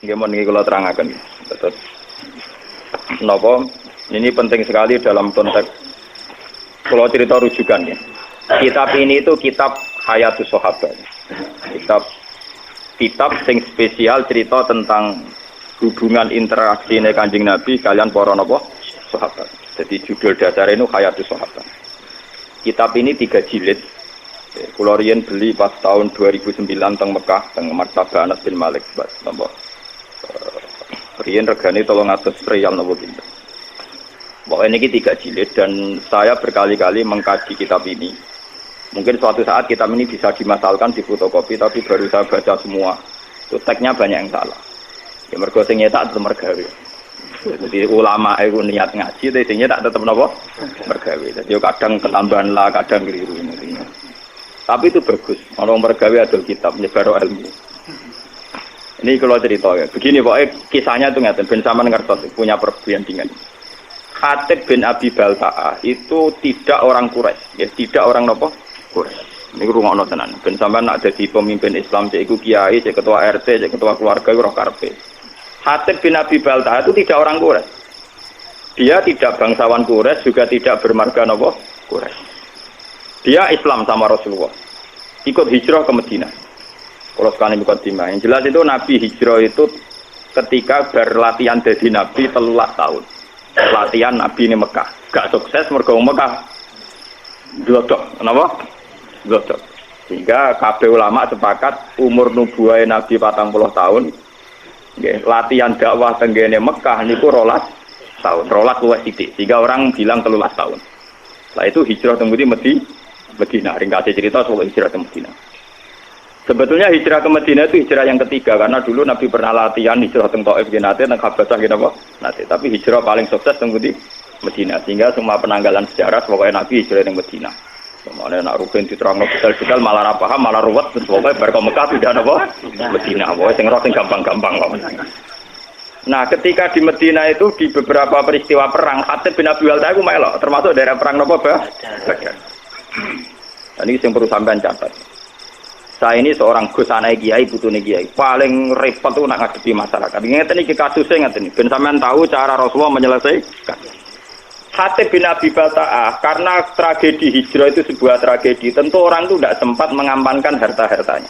Gimana ini kalau terangkan? Betul. Nopo, ini penting sekali dalam konteks kalau cerita rujukan ya. Kitab ini itu kitab Hayatus Sahabat. Kitab sing spesial cerita tentang hubungan interaksi Kanjeng Nabi kalian para nopo sahabat. Jadi judul dasar ini Hayatus Sahabat. Kitab ini 3 jilid. Kulo riyen beli pas tahun 2009 teng Mekah, teng Maktabah Anas bin Malik, napa. Riyen regane 300 riyal napa pinten. Pokoknya ini 3 jilid dan saya berkali-kali mengkaji kitab ini. Mungkin suatu saat kitab ini bisa dimasalkan di fotokopi, tapi baru saya baca semua. Itu teksnya banyak yang salah. Ya mergo sing nyetak tetep mergawe. Jadi ulama itu niat ngaji, tapi sing nyetak tetep napa? Mergawe. Jadi kadang ketambahan lah, kadang keliru intinya. Tapi itu bagus. Orang mergawe ada kitab nyebar ilmu. Ini kalau cerita ya. Begini pokoknya kisahnya itu ngeten ben sampean ngertos punya perbandingan. Khatib bin Abi Balta'ah itu tidak orang Quraisy, ya tidak orang napa? Quraisy. Niku rungokno tenan. Ben sampean nak dadi pemimpin Islam cek iku kiai, cek ketua RT, cek ketua keluarga ora karepe. Khatib bin Abi Balta'ah itu tidak orang Quraisy. Dia tidak bangsawan Quraisy, juga tidak bermarga napa? Quraisy. Dia Islam sama Rasulullah. Ikut hijrah ke Madinah. Kalau sekali mukadimah. Yang jelas itu Nabi hijrah itu ketika berlatihan jadi Nabi 13 tahun. Latihan Nabi ini Mekah. Gak sukses mergo Mekah. Glodok. Kenapa? Glodok. Sehingga kabeh ulama sepakat umur nubuwah Nabi 40 tahun. Nggih, latihan dakwah tenggene Mekah niku 12 tahun. 12 luwih sithik. Sehingga orang bilang 13 tahun. Lah itu hijrah teng Madinah, ringkasnya cerita soal hijrah ke Madinah. Sebetulnya hijrah ke Madinah itu hijrah yang ketiga karena dulu Nabi pernah latihan hijrah teng Taif nate teng Habasyah apa? Nate, tapi hijrah paling sukses teng Madinah sehingga semua penanggalan sejarah pokoknya Nabi hijrah teng Madinah. Kemudian nak rugen diterangno detail-detail malah ra paham, malah ruwet terus pokoknya bar ke Mekah tidak apa? Madinah, pokoknya sing gampang-gampang kok. Nah, ketika di Madinah itu di beberapa peristiwa perang, Khatib bin Abi Balta'ah itu melok, termasuk daerah perang napa, Badar. Ini yang perlu sampean catat. Saya ini seorang gus anak kiai, putune kiai. Paling repot itu nak ngadepi masyarakat. Ngeten iki kasusnya ngeten iki. Ben sampean tahu cara Rasulullah menyelesaikan. Khatib bin Abi Balta'ah karena tragedi hijrah itu sebuah tragedi. Tentu orang itu tidak sempat mengamankan harta-hartanya.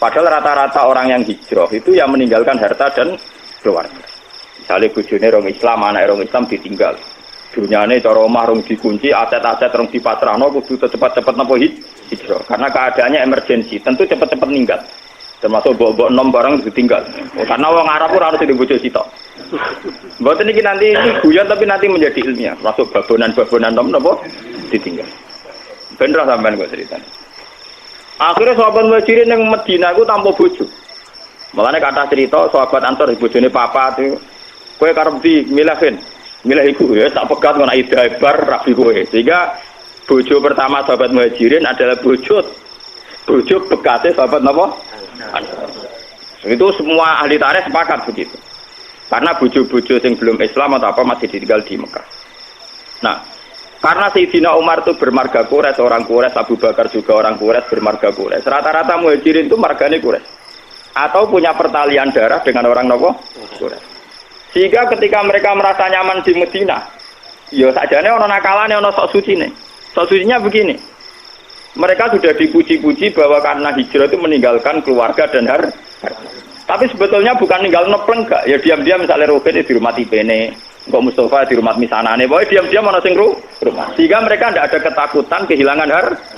Padahal rata-rata orang yang hijrah itu yang meninggalkan harta dan keluarga. Misalnya bojone orang Islam, anak orang Islam ditinggal. Dunyane cara omah rong dikunci, aset-aset rong dipasrahno kudu cepat-cepat napa hijrah. Karena keadaannya emergensi, tentu cepat-cepat ninggal. Termasuk mbok-mbok nom barang ditinggal. Karena wong Arab ora harus dibojo sitok. Mboten iki nanti ini guyon tapi nanti menjadi ilmiah. Masuk babonan-babonan nom napa ditinggal. Bener sampean kok ceritane. Akhirnya sahabat Muhajirin yang Madinah itu tanpa bojo. Makanya kata cerita sahabat Ansor bojone papa itu kowe karep di milahin. Milah iku ya tak pegat ngono ida bar rabi kowe. Sehingga bojo pertama sahabat Muhajirin adalah bojo bekasnya sahabat napa? Itu semua ahli tarikh sepakat begitu. Karena bojo-bojo yang belum Islam atau apa masih ditinggal di Mekah. Nah, karena Sayyidina Umar itu bermarga Quraisy, orang Quraisy, Abu Bakar juga orang Quraisy bermarga Quraisy. Rata-rata Muhajirin itu margane Quraisy. Atau punya pertalian darah dengan orang napa? Quraisy. Sehingga ketika mereka merasa nyaman di Madinah, ya sajane ono nakalane ono sok sucine. Sok sucinya begini. Mereka sudah dipuji-puji bahwa karena hijrah itu meninggalkan keluarga dan harta. Tapi sebetulnya bukan ninggal nepleng gak. Ya diam-diam misalnya Ruben di rumah Tibene, kok Mustafa di rumah misanane, pokoknya diam-diam ono sing rumah. Sehingga mereka tidak ada ketakutan kehilangan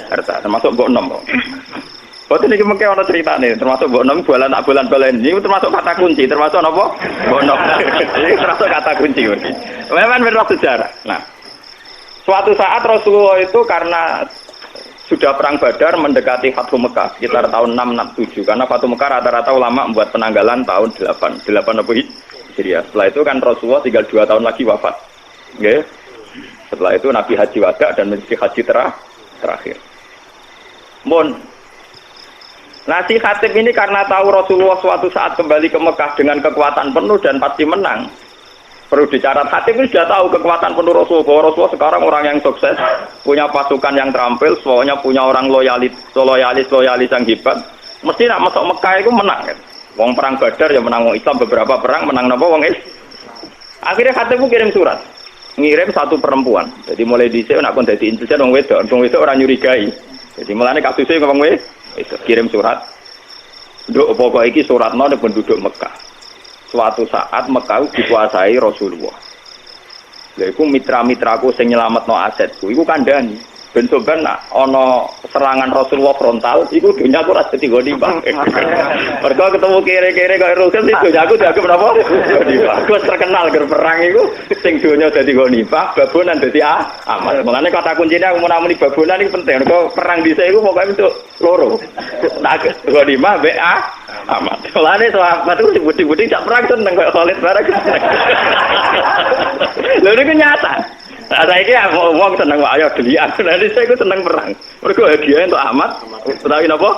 harta, termasuk mbok nom. Boten iki mengke ana critane, termasuk mbok nom bolan tak bolan-bolan. Ini termasuk kata kunci, termasuk napa? Mbok nom. Ini termasuk kata kunci iki. Memang benar sejarah. Nah, suatu saat Rasulullah itu karena sudah perang Badar mendekati Fathu Mekah sekitar tahun 667 karena Fathu Mekah rata-rata ulama membuat penanggalan tahun 8 apa Hijriah. Setelah itu kan Rasulullah tinggal 2 tahun lagi wafat. Nggih. Setelah itu Nabi haji wada dan mesti haji terakhir. Nah si Khatib ini karena tahu Rasulullah suatu saat kembali ke Mekah dengan kekuatan penuh dan pasti menang. Perlu dicatat, Khatib ini sudah tahu kekuatan penuh Rasulullah, bahwa Rasulullah sekarang orang yang sukses, punya pasukan yang terampil, semuanya punya orang loyalis yang hebat. Mesti nak masuk Mekah itu menang kan? Wong perang Badar ya menang wong Islam, beberapa perang menang napa wong Islam. Akhirnya Khatib kirim surat. Ngirim satu perempuan. Jadi mulai dhisik nek kon dadi intelijen wong wedok ora nyurigai. Jadi mulane kasusé wong wedok kirim surat. Nduk pokok iki suratno nek penduduk Mekah. Suatu saat Mekah dikuasai Rasulullah. Lha iku mitra-mitraku sing nyelametno asetku iku kandhani. Ben soban ana serangan Rasulullah frontal iku dunyaku ora dadi ghanimah. Mergo ketemu kere-kere kaya Rasul itu dunyaku dianggap napa? Ghanimah. Aku terkenal ger perang iku sing donya dadi ghanimah, babonan dadi amal. Mulane kata kuncine aku menamuni babonan iki penting. Mergo perang dhisik iku pokoke untuk loro. Nak ghanimah mbek amal. Mulane sahabat iku budi-budi cak perang seneng kaya Khalid bareng. Lha niku nyata. Nah, saiki wong seneng wae ayo delian. Nanti saya iku seneng perang. Mergo hadiah untuk amat. Utawi napa?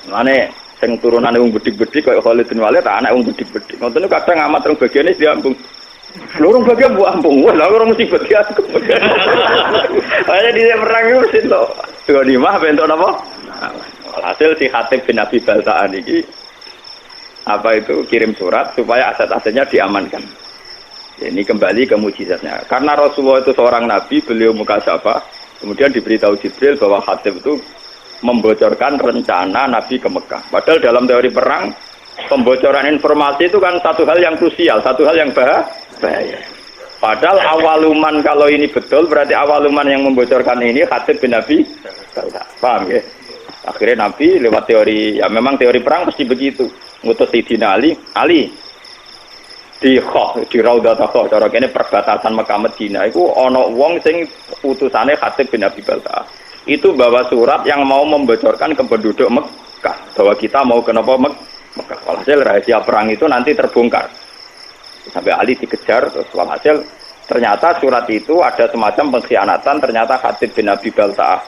Mane sing turunane wong bedik-bedik kaya Khalid bin Walid anak wong bedik-bedik. Ngoten kadang amat rong bagiane diambung. Lurung bagian mbok ambung. Wah, lha ora mesti bagian. Ana di perang iku mesti to. Ghanimah bentuk napa? Hasil si Khatib bin Abi Balta'an iki apa itu kirim surat supaya aset-asetnya diamankan. Ini kembali ke mukjizatnya. Karena Rasulullah itu seorang nabi, beliau mukasyafah, kemudian diberitahu Jibril bahwa Khatib itu membocorkan rencana Nabi ke Mekah. Padahal dalam teori perang, pembocoran informasi itu kan satu hal yang krusial, satu hal yang bahaya. Padahal awaluman kalau ini betul, berarti awaluman yang membocorkan ini Khatib bin Abi. Paham ya? Akhirnya Nabi lewat teori, ya memang teori perang pasti begitu. Ngutus Sayyidina Ali di Raudhatul Khoh, cara kene perbatasan Mekah Madinah iku ana wong sing utusane Khatib bin Abi Balta'ah. Itu bawa surat yang mau membocorkan ke penduduk Mekah bahwa kita mau ke Mekah. Walhasil rahasia perang itu nanti terbongkar. Sampai Ali dikejar terus walhasil ternyata surat itu ada semacam pengkhianatan. Ternyata Khatib bin Abi Balta'ah,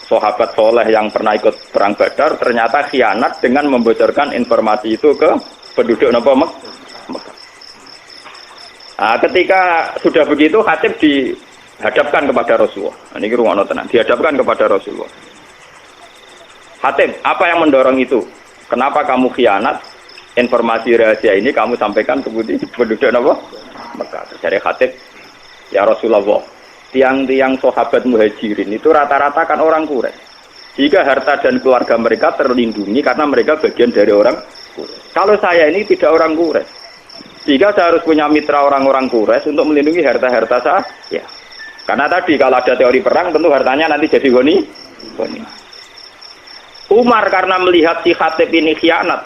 sahabat soleh yang pernah ikut perang Badar, ternyata khianat dengan membocorkan informasi itu ke penduduk Mekah. Nah, ketika sudah begitu Khatib dihadapkan kepada Rasulullah. Ini rungokno tenan, dihadapkan kepada Rasulullah. Khatib, apa yang mendorong itu? Kenapa kamu khianat? Informasi rahasia ini kamu sampaikan ke penduduk Mekah. Jadi Khatib, ya Rasulullah, tiang-tiang sahabat muhajirin itu rata-rata kan orang Quraisy. Jika harta dan keluarga mereka terlindungi karena mereka bagian dari orang Quraisy. Kalau saya ini tidak orang Quraisy. Jika saya harus punya mitra orang-orang Quraisy untuk melindungi harta-harta saya, ya. Karena tadi kalau ada teori perang, tentu hartanya nanti jadi goni. Umar karena melihat si Khatib ini khianat,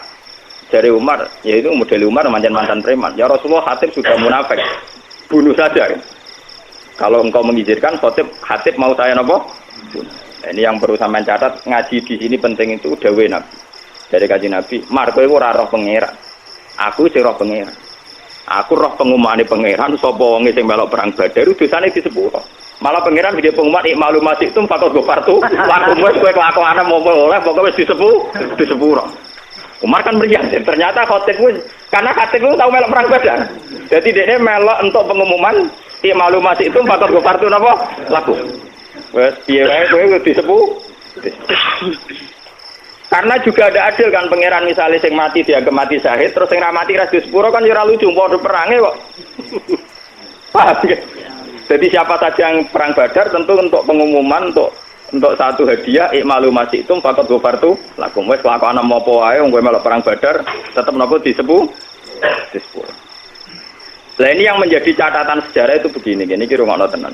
dari Umar, yaitu model Umar mantan preman. Ya Rasulullah, Khatib sudah munafik, bunuh saja. Kalau engkau mengizinkan, Khatib mau saya nopo? Ini yang perlu sampean catat, ngaji di sini penting itu dawuh Nabi. Dari kaji Nabi, Marko itu ora roh pangeran. Aku sing roh pangeran. Aku roh pengumumane pangeran sapa wong sing melok perang Badar dosane disepuro. Malah pangeran gede pengumuman ikmalu masih itu fakot gofartu. Laku wis kowe kelakuane mau oleh pokoke wis disepuro. Umar kan meriah, ternyata Khatib wis karena Khatib itu tahu melok perang Badar. Jadi dia melok untuk pengumuman ikmalu masih itu fakot gofartu napa? Laku. Wes piye wae kowe disepuro. Karena juga ada adil kan pangeran misalnya sing mati dia mati syahid terus sing ra mati ra disepuro kan ya ora lucu padha perange kok. Paham ya? Jadi siapa saja yang perang Badar tentu untuk pengumuman untuk satu hadiah ikmalu masih itu fakot gofartu lakum wis kelakuan apa wae wong kowe melok perang Badar tetep napa disepuro. Lah ini yang menjadi catatan sejarah itu begini ki rungokno tenan.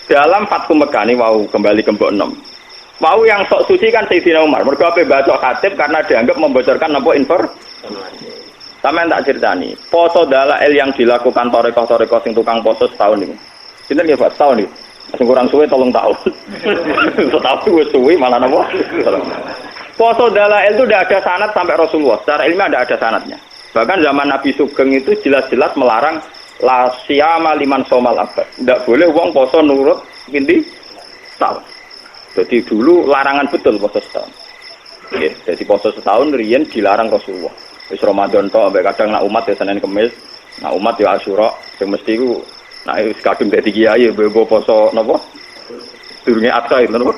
Dalam Fathu Mekah ini mau kembali ke Mbok 6. Mau yang sok suci kan Sayyidina Umar. Mergo ape baca Khatib karena dianggap membocorkan apa informasi. Sampeyan tak ceritani, poso dalail yang dilakukan toreko-toreko sing tukang poso setahun ini. Sinten nggih Pak setahun iki? Sing kurang suwe 3 tahun. Setahun wis suwe malah napa? Poso dalail itu tidak ada sanad sampai Rasulullah. Secara ilmiah tidak ada sanadnya. Bahkan zaman Nabi Sugeng itu jelas-jelas melarang la siyama liman somal abad. Tidak boleh wong poso nurut pinti tahun. Jadi dulu larangan betul poso setahun. Ya, jadi poso setahun riyen dilarang Rasulullah. Wis Ramadan tok ambek kadang nak umat ya Senin Kamis, nak umat ya Asyura, sing mesti ku nak wis kadung dadi kiai mbok poso napa? Durunge Adha itu napa?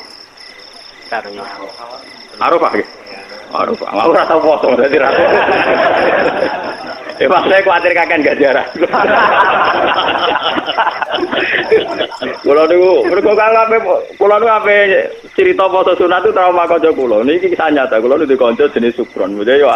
Arafah. Aku ora tau foto dadi ra. Pas saya khawatir kakek gak jarak. Kulo niku mergo kulo ape cerita foto sunat itu trauma kanca kulo. Niki kisah nyata. Kulo niku kanca jenis Sukron. Mulane yo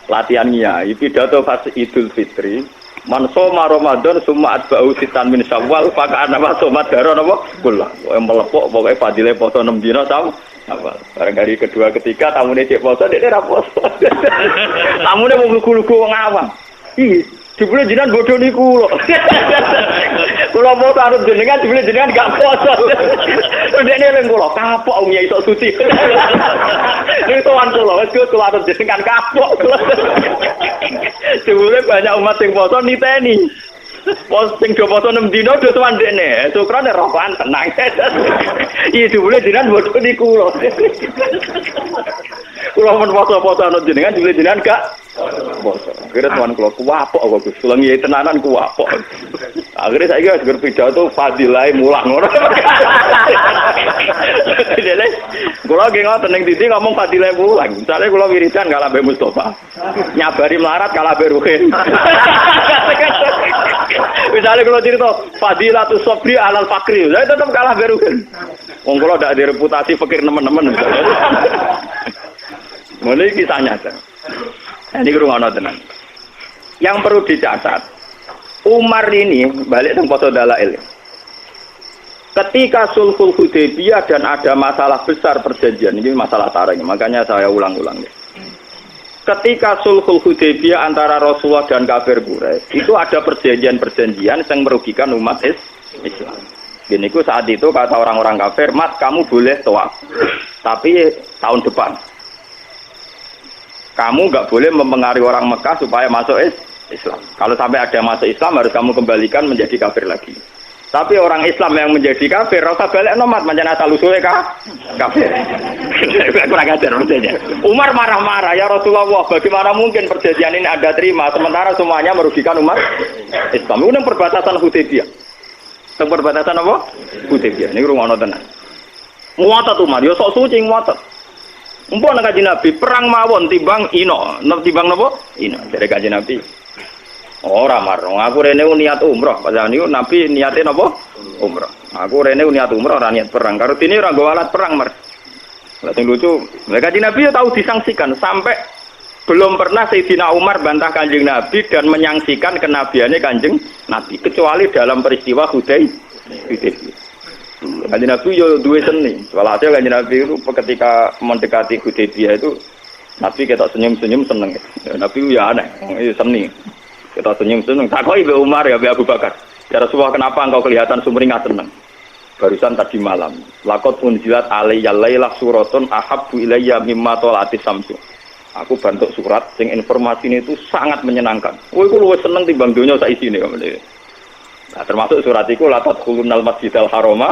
latihan nyai pidato pas Idul Fitri. Man soma Ramadan summa atba'u sitan min Syawal fa kana wa somat daro napa kula melepok pokoke fadile poso 6 dina sama bareng hari kedua ketiga tamune cek poso dekne ra poso tamune mau lugu-lugu wong awam dibule jenengan bodho niku lho kula mau arep jenengan dibule jenengan gak poso dekne leng kula kapok nyai iso suci niku tuan kula wis kula arep jenengan kapok dibule banyak umat sing poso niteni pos sing do poso 6 dina do tuan dekne syukrane rokokan tenang iki dibule jenengan bodho niku lho kula men poso-poso ana jenengan dibule jenengan gak poso akhirnya tuan kula kuwapok kok Gus kula ngiyai tenanan kuwapok akhirnya saiki wis gur pidato fadilah mulang ngono dene kula nggih ngoten ning titi ngomong fadilah mulang misale kula wiridan kalah mbek Mustofa nyabari melarat kalah mbek Ruhin misale kula cerita fadilatus sabri alal fakri saya tetep kalah mbek Ruhin wong kula ndak ada reputasi fakir nemen-nemen mulai kisahnya nyata. Ini kurang tenan. Yang perlu dicatat, Umar ini balik ke foto dalail. Ketika Sulhul Hudaybiyah dan ada masalah besar perjanjian, ini masalah tarik, makanya saya ulang-ulang. Ketika Sulhul Hudaybiyah antara Rasulullah dan kafir Quraisy, itu ada perjanjian-perjanjian yang merugikan umat Islam. Gini, saat itu kata orang-orang kafir, Mas kamu boleh tawaf, tapi tahun depan. Kamu nggak boleh mempengaruhi orang Mekah supaya masuk Islam. Kalau sampai ada masuk Islam harus kamu kembalikan menjadi kafir lagi. Tapi orang Islam yang menjadi kafir, rasa balik nomat macam asal usulnya kafir. Kurang ajar maksudnya. Umar marah-marah, ya Rasulullah, bagaimana mungkin perjanjian ini Anda terima sementara semuanya merugikan umat Islam? Ini perbatasan Hudaybiyah. Perbatasan apa? Hudaybiyah. Ini rumah tenan. Muatat Umar, ya sok suci muatat. Umpama Kanjeng Nabi perang mawon timbang ino, timbang napa? Ino. Dari Kanjeng Nabi. Ora marung, aku rene niat umroh. Padahal niku Nabi niate napa? Umroh. Aku rene niat umroh ora niat perang. Karo dene ora nggo alat perang, Mar. Lah sing lucu, Kanjeng Nabi tahu disangsikan sampai belum pernah Sayyidina Umar bantah Kanjeng Nabi dan menyangsikan kenabiannya Kanjeng Nabi kecuali dalam peristiwa Hudaybiyah. Kanjeng Nabi yo duwe seni. Walhasil Kanjeng Nabi itu ketika mendekati Hudaybiyah itu Nabi ketok senyum-senyum seneng. Nabi ya aneh, itu seni. Ketok senyum-senyum. Takoki Mbak Umar ya Mbak Abu Bakar. Ya Rasulullah kenapa engkau kelihatan sumringah seneng? Barusan tadi malam. Laqad unzilat alayya lailah suratun ahabbu ilayya mimma talatis samsu. Aku bantuk surat sing informasinya itu sangat menyenangkan. Kowe iku luwih seneng timbang donya sak isine kok. Nah, termasuk surat itu latat kulunal masjidal haroma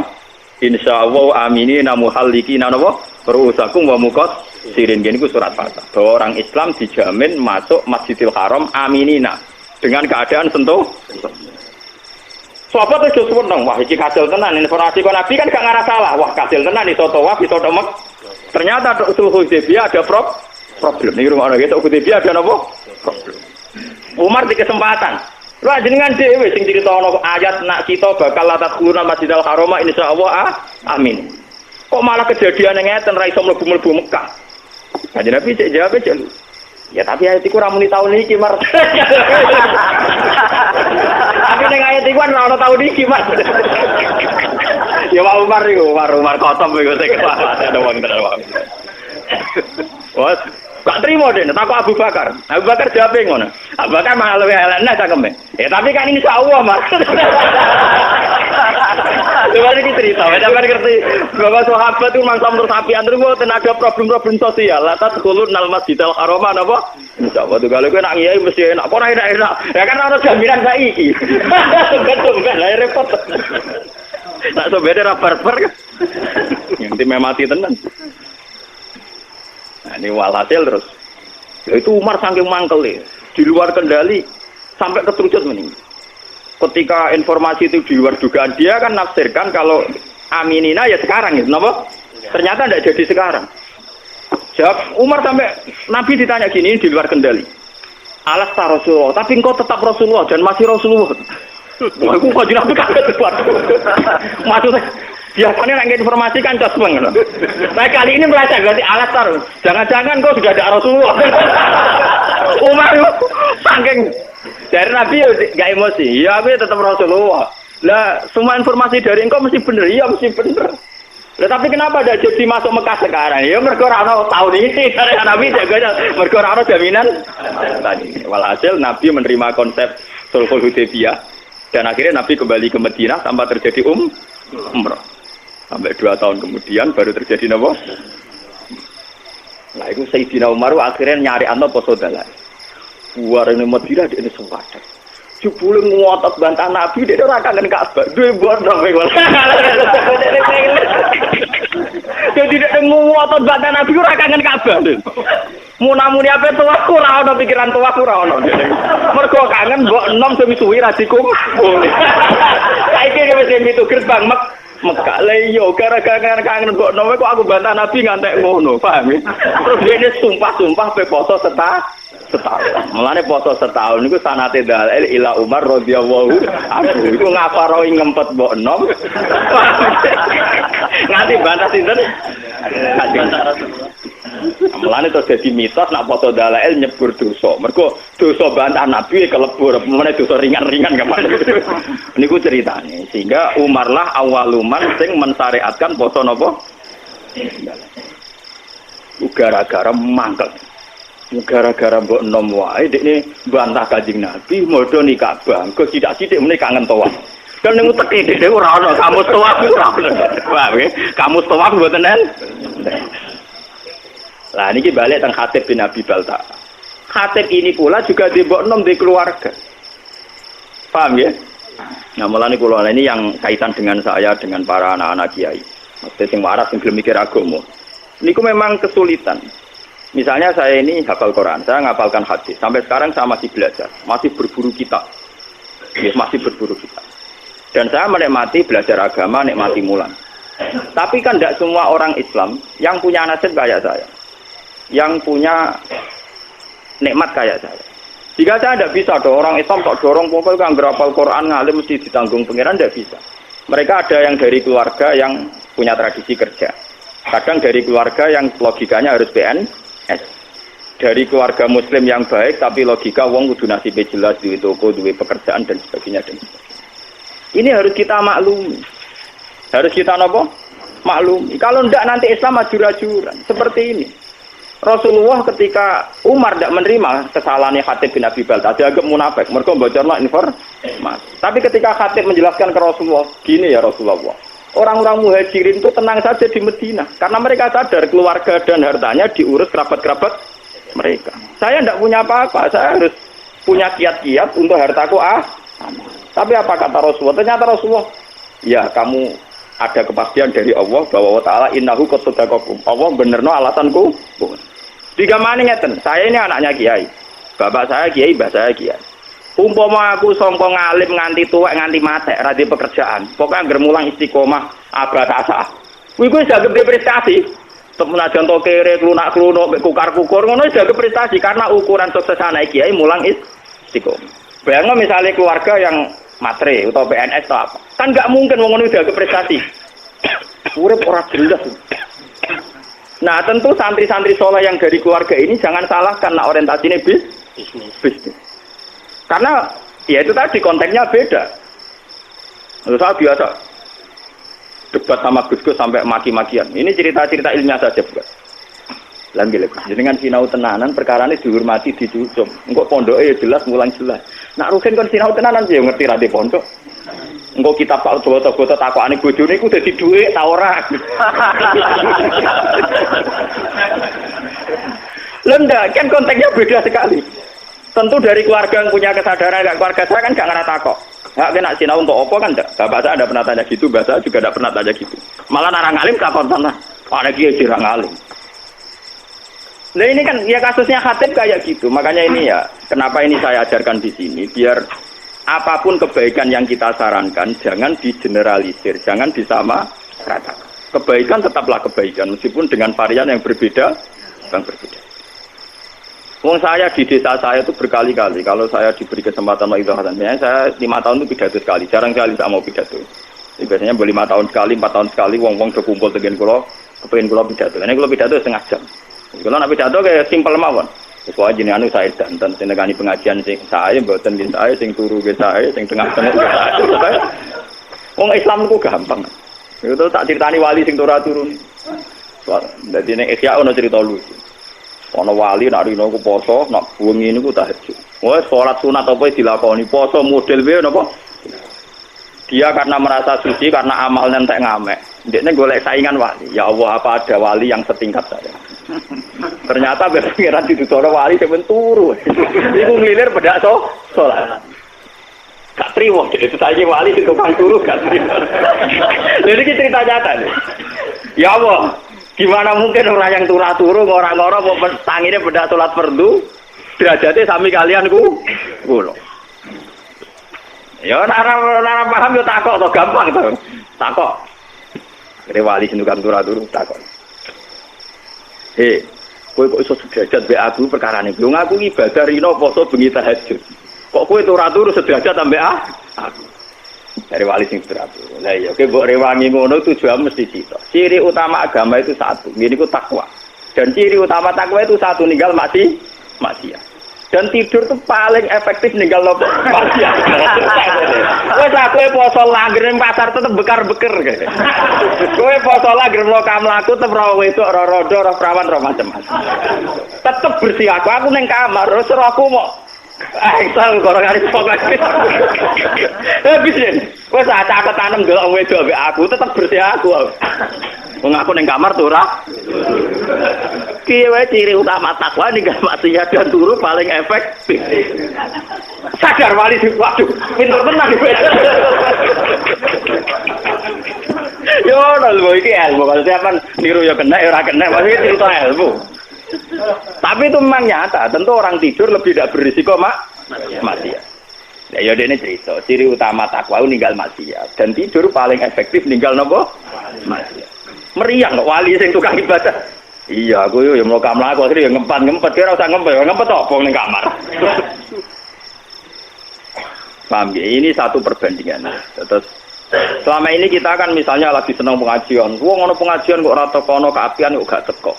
insyaallah aminina muhallikina napa ruusakum wa muqat sirin gini ku surat Fatah bahwa orang Islam dijamin masuk Masjidil Haram aminina dengan keadaan sentuh. Sahabat itu seneng, wah iki kasil tenan informasi kok Nabi kan gak ngarah salah. Wah kasil tenan iso tawaf iso mek. Ternyata Sulh Hudaybiyah ada problem. Ning rumah ana gitu Hudaybiyah ada napa? Problem. Umar di kesempatan Lah jenengan dhewe sing critono ayat nak kita bakal latat khuluna Masjidil Haram insyaallah amin. Kok malah kejadian ngeten ra iso mlebu-mlebu Mekah. Kanjeng Nabi cek jawab aja. Ya tapi ayat iku ra muni taun iki, Mar. Tapi ning ayat iku ora ono taun iki, Mar. Ya Pak Umar iku, Umar kotom iku sing ada wong tenan. Wes gak terima deh, takut Abu Bakar. Abu Bakar jawab ngono. Abu Bakar malah lebih elek cakeme. Tapi kan insyaallah, Mas. Coba iki cerita, sampeyan ngerti bahwa sahabat itu mangsa terus apian terus tenaga problem-problem sosial. Latat khulun nal Masjidil Haram napa? Insyaallah kalau kowe nak ngiyai mesti enak. Kok ora enak. Ya kan ana jaminan saiki. Betul kan, lah repot. Nak sobede ra barbar kan. Yang tim mati tenan. Nah, ini walhasil terus. Ya itu Umar saking mangkel di luar kendali sampai keterucut meninggal. Ketika informasi itu di luar dugaan dia kan nafsirkan kalau aminina ya sekarang ya, kenapa? Ternyata tidak jadi sekarang. Jawab Umar sampai Nabi ditanya gini di luar kendali. Alas ta Rasulullah, tapi engkau tetap Rasulullah dan masih Rasulullah. Wah, aku kok Nabi kaget buat. Maksudnya biasanya nggak informasi kan cosmeng. Nah kali ini merasa berarti alas tar. Jangan-jangan kau sudah ada Rasulullah. Umar saking dari Nabi nggak emosi. Ya aku tetap Rasulullah. Lah semua informasi dari engkau mesti bener. Iya mesti bener. Lah tapi kenapa ada jadi masuk Mekah sekarang? Ya mergo ora ono tahun ini dari Nabi jaganya mergo ora ono jaminan. Tadi walhasil Nabi menerima konsep Sulhul Hudaybiyah dan akhirnya Nabi kembali ke Madinah tanpa terjadi umrah. Sampai 2 tahun kemudian baru terjadi napa? Nah itu Sayyidina Umar akhirnya nyari anto poso dalan. Warane Madinah di Suwada. Jebule ngotot bantah Nabi dia ora kangen Ka'bah. Duwe bodoh kowe. Jadi dia ngotot bantah Nabi ora kangen Ka'bah. Munamuni apa tuaku ora ono pikiran tuaku ora ono. Mergo kangen mbok enom suwi-suwi ra dikumpul. Saiki wis mitu gerbang Mekah lha iya gara-gara kangen mbok enom kok aku bantah Nabi ngantek ngono, paham ya? Terus dia sumpah-sumpah pe poso setahun. Mulane poso setahun niku sanate dalil ila Umar radhiyallahu anhu. Iku ngaparo ngempet mbok enom. Nganti bantah sinten? Mulane terus dadi mitos nak poso dalil nyebur dosa. Mergo dosa bantah Nabi kelebur, mulane dosa ringan-ringan kapan. Niku ceritane. Sehingga Umar lah awaluman sing mensyariatkan poso napa? Gara-gara mangkel. Gara-gara mbok enom wae dekne bantah Kanjeng Nabi modho ni Ka'bah. Engko sithik-sithik meneh kangen tawaf. Kan ning teki dhewe ora ono kamus tawaf ora ono. Wah, kamus tawaf mboten en. Lah niki balik teng Khatib bin Abi Balta. Khatib ini pula juga di mbok enom di keluarga. Paham ya? Nah, mulane kula ini yang kaitan dengan saya dengan para anak-anak kiai. Maksudnya sing waras sing gelem mikir agama. Niku memang kesulitan. Misalnya saya ini hafal Quran, saya ngapalkan hadis. Sampai sekarang saya masih belajar, masih berburu kitab. Yes, masih berburu kitab. Dan saya menikmati belajar agama, nikmati mulan. Tapi kan tidak semua orang Islam yang punya nasib kayak saya. Yang punya nikmat kayak saya. Jika saya tidak bisa, orang Islam tak dorong pokoknya kan ngapal Quran, ngalim mesti ditanggung pangeran, tidak bisa. Mereka ada yang dari keluarga yang punya tradisi kerja. Kadang dari keluarga yang logikanya harus PNS. Dari keluarga muslim yang baik tapi logika wong kudu nasibe jelas duwe toko, duwe pekerjaan dan sebagainya dan sebagainya. Ini harus kita maklumi. Harus kita napa? Maklumi. Kalau ndak nanti Islam ajur-ajuran seperti ini. Rasulullah ketika Umar tidak menerima kesalahannya Khatib bin Abi Balta, dianggap munafik. Mergo bocorno informasi. Tapi ketika Khatib menjelaskan ke Rasulullah, gini ya Rasulullah. Orang-orang muhajirin itu tenang saja di Madinah karena mereka sadar keluarga dan hartanya diurus kerabat-kerabat mereka. Saya tidak punya apa-apa, saya harus punya kiat-kiat untuk hartaku Tapi apa kata Rasulullah? Ternyata Rasulullah, ya kamu ada kepastian dari Allah bahwa Allah Ta'ala innahu qad sadaqakum. Allah benerno alasanku. Digamane ngeten, saya ini anaknya kiai. Bapak saya kiai, mbah saya kiai. Umpama aku sangka ngalim nganti tuwek nganti matek ra di pekerjaan. Pokoke anggere mulang istiqomah abad asah. Kuwi wis dianggep prestasi. Temenajan to kere klunak-klunuk mek kukar-kukur ngono wis dianggep prestasi karena ukuran sukses anak kiai mulang istiqomah. Bayangno misalnya keluarga yang matre atau PNS atau apa. Kan enggak mungkin wong ngono dianggep prestasi. Urip ora jelas. Nah, tentu santri-santri soleh yang dari keluarga ini jangan salahkan nak orientasinya bisnis. Karena ya itu tadi konteksnya beda. Lalu saya biasa debat sama Gus-Gus sampai maki-makian. Ini cerita-cerita ilmiah saja bukan. Langgil dengan sinau tenanan perkara ini dihormati dicucuk. Engkau pondok ya jelas mulang jelas. Nak rugen kon sinau tenanan sih ngerti rade pondok. Engkau kitab tak foto-foto takokane bojone iku dadi dhuwit ta ora. Lenda kan konteksnya beda sekali. Tentu dari keluarga yang punya kesadaran, keluarga saya kan gak ngerti takok. Nggak kena sinau untuk apa kan enggak. Bapak saya ada pernah tanya gitu, bapak saya juga ada pernah tanya gitu. Malah narang alim takon tanah. Ada kiai jirang alim. Nah ini kan ya kasusnya Khatib kayak gitu. Makanya ini ya, kenapa ini saya ajarkan di sini biar apapun kebaikan yang kita sarankan jangan digeneralisir, jangan disamaratakan. Kebaikan tetaplah kebaikan meskipun dengan varian yang berbeda. Bang berpidato. Wong saya di desa saya itu berkali-kali kalau saya diberi kesempatan mau itu hasannya saya 5 tahun itu pidato sekali, jarang sekali saya mau pidato. Jadi biasanya 5 tahun sekali, 4 tahun sekali wong-wong do kumpul tegen kula, kepengin kula pidato. Ini kula pidato setengah jam. Kalau nak pidato kayak simpel mawon. Sesuai jenis anu saya dan senegani pengajian sing saya mboten nggih saya sing turu nggih saya sing tengah-tengah nggih saya. Wong Islam itu gampang. Itu tak ceritani wali sing turun. Dadi nek Ihya ono cerita lucu. Ono wali nak rino ku poso, nak bengi niku tahajud. Wes salat sunat apa dilakoni, poso model wae napa? Dia karena merasa suci karena amalnya entek ngamek. Ndekne golek saingan wali. Ya Allah, apa ada wali yang setingkat saya? Ternyata pengiran dituturo wali sampeyan turu. Iku nglilir bedak salat. Gak trimo, jadi saiki wali sing tukang turu gak trimo. Lha iki cerita nyata nih. Ya Allah, gimana mungkin orang yang turu ngora-ngora mau tangine bedak salat fardu derajate sami kalian kula. Ya ora paham yo takok to gampang to. Takok. Kene wali sing tukang turu takok. Kowe kok iso sederajat mbek aku perkarane. Lho aku ibadah rino poso bengi tahajud. Kok kowe turu sederajat ambek aku. Dari wali sing teratur. Lah iya, oke mbok rewangi ngono tujuan mesti cita. Ciri utama agama itu satu, niku takwa. Dan ciri utama takwa itu satu, ninggal maksiat. Dan tidur itu paling efektif ninggal maksiat. Wes kowe poso langgar ning pasar tetep bekar-beker kae. Kowe poso langgar mlaku tetep ora wedok, ora rodo, ora prawan, ora macam-macam. Tetep bersih aku ning kamar, terus aku mau Aisal korang-korang pokok. Bisin, wes catet tanem delok wedok mbek aku tetep bersih aku. Wong aku ning kamar tuh ora. Piye wae ciri utama takwa ninggal maksiat dan turu paling efektif. Sadar wali waduh, pinter tenan iki. Yo lho iki ilmu kalau siapan niru ya kena ora kena, masih cerita ilmu. Tapi itu memang nyata, tentu orang tidur lebih tidak berisiko maksiat. Ya ini cerita, ciri utama takwa itu ninggal maksiat dan tidur paling efektif ninggal nopo maksiat. Meriang kok wali sing tukang ibadah. Iya, aku yo mlaku-mlaku akhire yo ngempet kira usah ngempet opo ning kamar. Paham ya? Ini satu perbandingan. Terus selama ini kita kan misalnya lagi senang pengajian. Wong ono pengajian kok ora tekono keapian kok gak teko.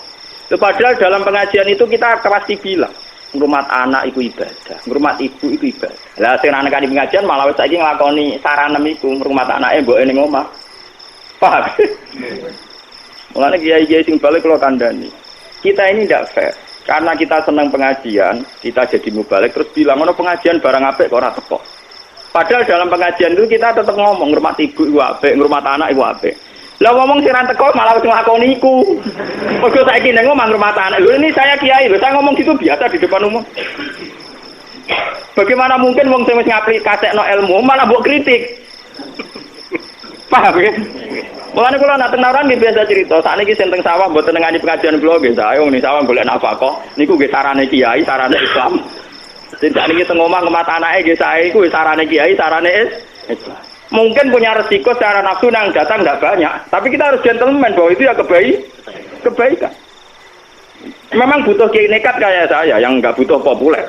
Padahal dalam pengajian itu kita pasti bilang ngrumat anak itu ibadah, ngrumat ibu itu ibadah. Lah sing anak di pengajian malah wis saiki nglakoni saranem iku ngrumat anake mboke ning omah. Paham? Mulane kiai-kiai sing balik kula kandhani. Kita ini ndak fair. Karena kita senang pengajian, kita jadi mubalik terus bilang ono pengajian barang apik kok ora teko. Padahal dalam pengajian itu kita tetap ngomong ngrumat ibu iku apik, ngrumat anak iku apik. Lah ngomong sing ra teko malah wis nglakoni iku. Mergo saiki ning omah ngrumat anak. Lho ini saya kiai lho, saya ngomong gitu biasa di depan umum. Bagaimana mungkin wong sing wis ngaplikasekno ilmu malah mbok kritik. Paham ya? Mulane kula nak tenaran nggih biasa cerita, sakniki sing teng sawah mboten ngani pengajian kula nggih saya wong ning sawah golek nafkah. Niku nggih sarane kiai, sarane Islam. Sing sakniki teng omah ngemat anake nggih sae iku sarane kiai, sarane Islam. Mungkin punya resiko secara nafsu yang datang tidak banyak, tapi kita harus gentleman bahwa itu ya kebaikan. Memang butuh kiai nekat kayak saya yang nggak butuh populer,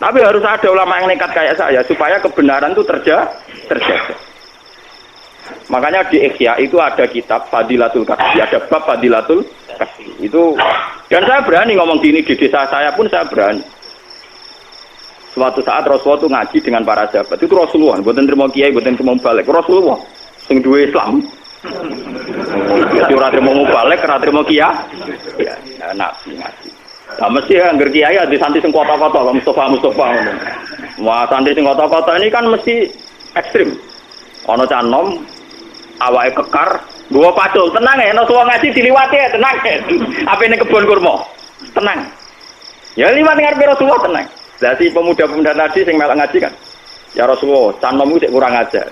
tapi harus ada ulama yang nekat kayak saya supaya kebenaran itu terjaga. Makanya di Ihya itu ada kitab Fadilatul Kasbi, ada bab Fadilatul Kasbi itu, dan saya berani ngomong gini di desa saya pun saya berani. Suatu saat Rasulullah itu ngaji dengan para sahabat. Itu Rasulullah, bukan terima kiai, bukan terima balik. Rasulullah, sing duwe Islam. Jadi orang terima balik, orang terima kiai. Ya, nabi ngaji. Nah, mesti anggar kiai ada santri sing kota-kota, Mustafa. Wah, santri sing kota-kota ini kan mesti ekstrim. Ono canom, awake kekar, gua pacul, tenang ya. Rasulullah ngaji diliwati ya, tenang ya. Apa ini kebun kurma? Tenang. Ya liwat ngarepe Rasulullah tenang. Lah si pemuda-pemuda tadi sing melok ngaji kan. Ya Rasulullah, canommu sik kurang ajar.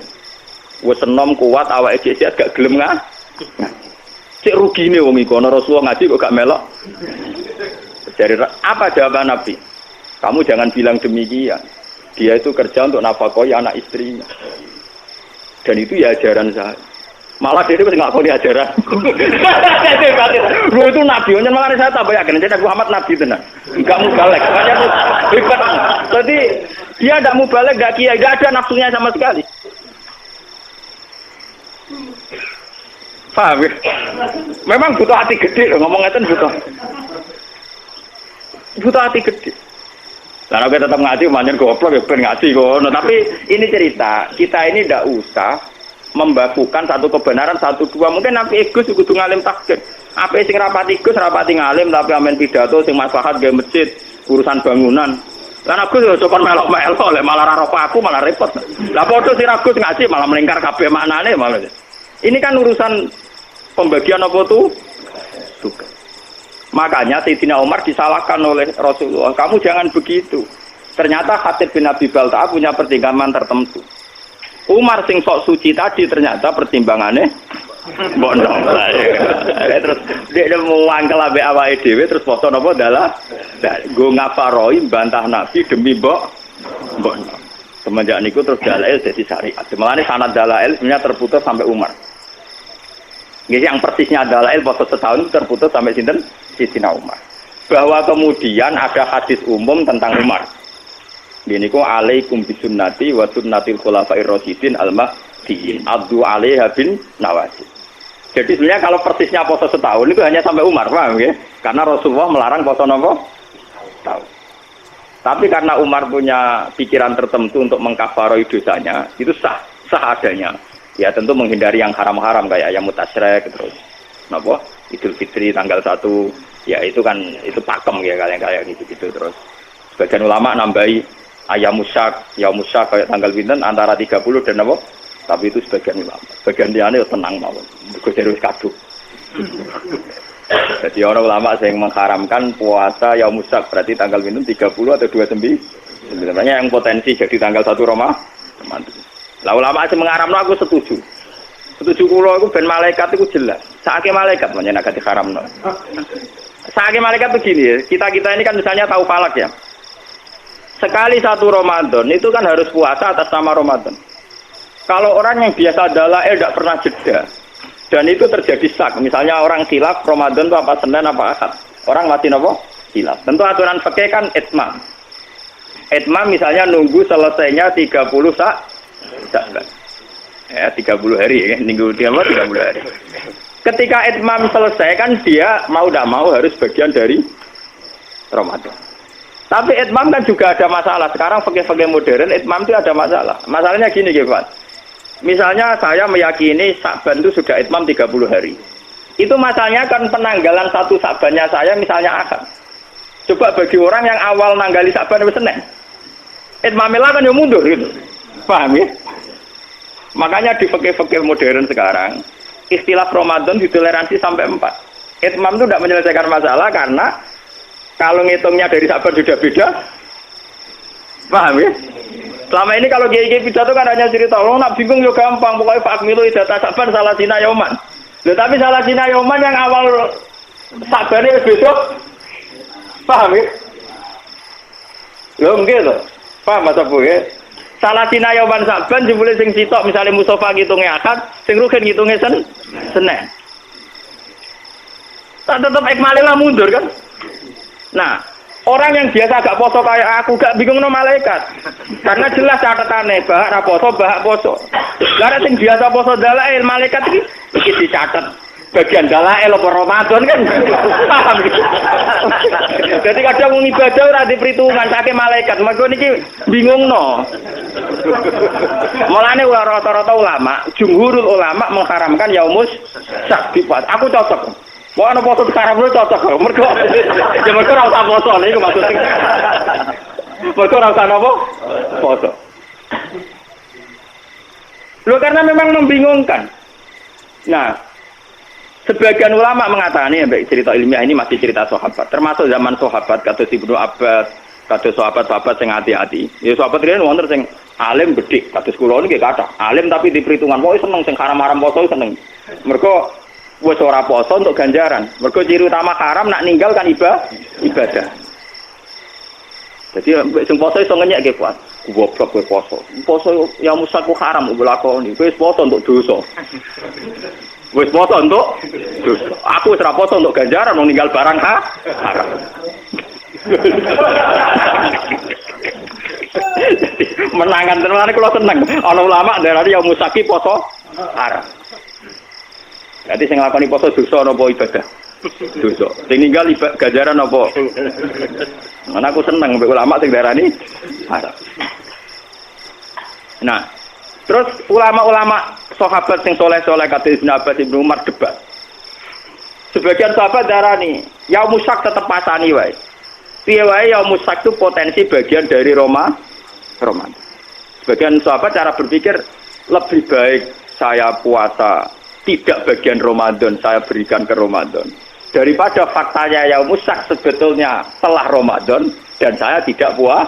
Wis enom kuat awake cek gak gelem ngaji. Cek rugine wong iku ana Rasulullah ngaji kok gak melok. Jadi apa jawaban Nabi? Kamu jangan bilang demikian. Dia itu kerja untuk nafkahi anak istrinya. Dan itu ya ajaran saya. Malah dia itu ngakoni ajaran. Lu itu nabi, malah saya tambah yakin jadi Muhammad nabi tenan. Enggak mubalek, makanya hebat. Jadi dia enggak mubalek, enggak kiai, enggak ada nafsunya sama sekali. Paham ya? Memang butuh hati gede loh, ngomong ngeten butuh hati gede. Karena kita tetap ngaji, manjen goblok ya ben ngaji kok. Tapi ini cerita, kita ini tidak usah membakukan satu kebenaran, satu dua. Mungkin nanti Gus kudu ngalim takdir. Apa sing rapati Gus, rapati ngalim, tapi amen pidato, sing maslahat gawe masjid, urusan bangunan. Karena Gus yo coba melok-melok, malah raro aku malah repot. Lah padha sing Gus ngaji malah melingkar kabeh maknane malah. Ini kan urusan pembagian apa tuh? Tugas. Makanya Sayyidina Umar disalahkan oleh Rasulullah. Kamu jangan begitu. Ternyata Khatib bin Abi Balta'a punya pertimbangan tertentu. Umar sing sok suci tadi ternyata pertimbangannya bondo. Terus dia mau angkel ambek awake dhewe terus foto napa dalah go ngafaroi bantah Nabi demi bondo. Semenjak niku terus dalail jadi syariat. Mulane sanad dalail sebenarnya terputus sampai Umar. Nggih yang persisnya dalail foto setahun terputus sampai sinten? Sayyidina Umar. Bahwa kemudian ada hadis umum tentang Umar. Ini kok alaikum bisunnati wa sunnatil khulafair rasyidin al-mahdiyyin. Abdu alaiha bin nawajid. Jadi sebenarnya kalau persisnya puasa setahun itu hanya sampai Umar, paham ya? Karena Rasulullah melarang puasa napa? Tahun. Tapi karena Umar punya pikiran tertentu untuk mengkafaroi dosanya, itu sah adanya. Ya tentu menghindari yang haram-haram kayak ayam mutasyrik terus. Napa? Idul Fitri tanggal 1, ya itu kan itu pakem ya kayak gitu terus. Sebagian ulama nambahi ayam musyak kayak tanggal pinten antara 30 dan apa? Tapi itu sebagian ulama. Sebagian liyane tenang mawon. Mergo terus kaduk. Jadi orang ulama yang mengharamkan puasa yaum musyak berarti tanggal pinten 30 atau 29. Sebenarnya yang potensi jadi tanggal 1 Ramadan. Lah ulama sing mengharamno aku setuju. Setuju kula iku ben malaikat iku jelas. Saake malaikat menyang agak diharamno. Saake malaikat begini, kita ini kan misalnya tahu falak ya. Sekali 1 Ramadan itu kan harus puasa atas nama Ramadan. Kalau orang yang biasa dalail tidak pernah jeda dan itu terjadi sak, misalnya orang khilaf Ramadan itu apa Senin apa Ahad, orang masih nopo khilaf. Tentu aturan fikih kan itmam. Itmam misalnya nunggu selesainya 30 Sya'ban. Ya 30 hari ya, minggu dia 30 hari. Ketika itmam selesai kan dia mau tidak mau harus bagian dari Ramadan. Tapi itmam kan juga ada masalah. Sekarang fikih-fikih modern itmam itu ada masalah. Masalahnya gini Pak. Misalnya saya meyakini Sya'ban itu sudah itmam 30 hari. Itu masalahnya kan penanggalan 1 Sya'bannya saya misalnya Ahad. Coba bagi orang yang awal nanggali Sya'ban itu Senin. Itmamnya kan ya mundur gitu. Paham ya? Makanya di fikih-fikih modern sekarang istilah Ramadan ditoleransi sampai 4. Itmam itu tidak menyelesaikan masalah karena kalau ngitungnya dari Sya'ban sudah beda. Paham ya? Selama ini kalau kiai-kiai pidato kan hanya cerita, lo nak bingung yo gampang, pokoknya Pak Milu data Sya'ban salah Cina Yoman. Loh, tapi salah Cina Yoman yang awal Sya'ban itu besok. Paham ya? Loh enggak loh. Paham Mas Abu ya? Salah Cina Yoman Sya'ban jebule sing sitok misalnya Mustafa ngitunge Ahad, sing Ruhin ngitunge Senin. Tak tetap ikmalilah mundur kan? Nah, orang yang biasa agak poso kayak aku gak bingung no malaikat. Karena jelas catatannya bahak ra poso, bahak poso. Lah sing biasa poso dalail malaikat iki dicatat bagian dalail apa Ramadan kan. Paham gitu. Jadi kadang wong ibadah ora diperhitungan sake malaikat. Mergo niki bingungno. Mulane rata-rata ulama, jumhurul ulama mengharamkan yaumus syak. Aku cocok. Wah, ana poso sekarang lu cocok lho. Mergo ya mergo ora usah poso niku maksudnya. Mergo ora usah napa? Poso. Loh karena memang membingungkan. Nah, sebagian ulama mengatakan ini cerita ilmiah ini masih cerita sahabat. Termasuk zaman sahabat kados Ibnu Abbas, kados sahabat-sahabat sing hati-hati. Ya sahabat riyen wonten sing alim gedhe, kados kula niki kathah. Alim tapi di perhitungan pokoke seneng sing haram-haram poso seneng. Mergo wis ora poso untuk ganjaran. Mergo ciri utama haram nak ninggal kan ibadah. Jadi sing poso iso ngenyek ge kuat. Goblok kowe poso. Poso ya musaku haram nglakoni. Kowe poso untuk dosa. Wis poso untuk dosa. Aku wis ra poso untuk ganjaran wong ninggal barang haram. Menangan tenan kula seneng. Ana ulama darani ya musaki poso haram. Berarti sing nglakoni poso dosa napa ibadah? Dosa. Sing ninggal ganjaran apa? Mana aku seneng mbek ulama sing darani haram. Nah, terus ulama-ulama sahabat sing soleh-soleh kata Ibnu Abbas Ibnu Umar debat. Sebagian sahabat darani, ya musak tetep pasani wae. Piye wae ya musak itu potensi bagian dari Ramadan. Sebagian sahabat cara berpikir lebih baik saya puasa tidak bagian Ramadan, saya berikan ke Ramadan. Daripada faktanya ya musak sebetulnya setelah Ramadan dan saya tidak puasa.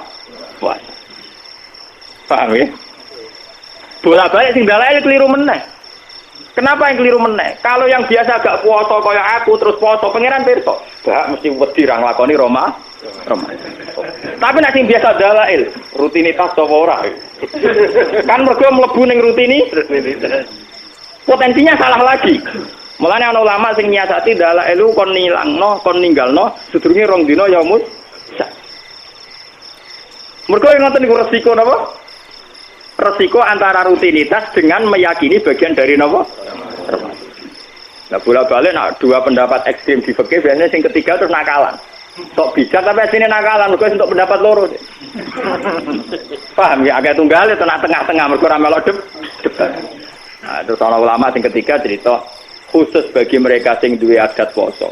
Paham ya? Bolak-balik sing dalail keliru meneh. Kenapa yang keliru meneh? Kalau yang biasa gak puasa kaya aku terus puasa pangeran pirsa. Gak mesti wedi ra nglakoni Ramadan. Tapi nek sing biasa dalail, rutinitas apa ora? Kan mergo mlebu ning rutinitas. Potensinya salah lagi. Mulane ana ulama sing nyiasati dalailu kon nilangno, kon ninggalno sedurunge rong dina ya mus. Mergo ngoten niku resiko napa? Resiko antara rutinitas dengan meyakini bagian dari nopo. Nah bolak-balik nak dua pendapat ekstrim di fikih biasanya yang ketiga terus nakalan. Sok bijak tapi sini nakalan, mergo untuk pendapat loro. Paham ya? Agak tunggal itu nak tengah-tengah mergo ra melok debat. Nah terus ana ulama sing ketiga cerita khusus bagi mereka sing duwe adat poso.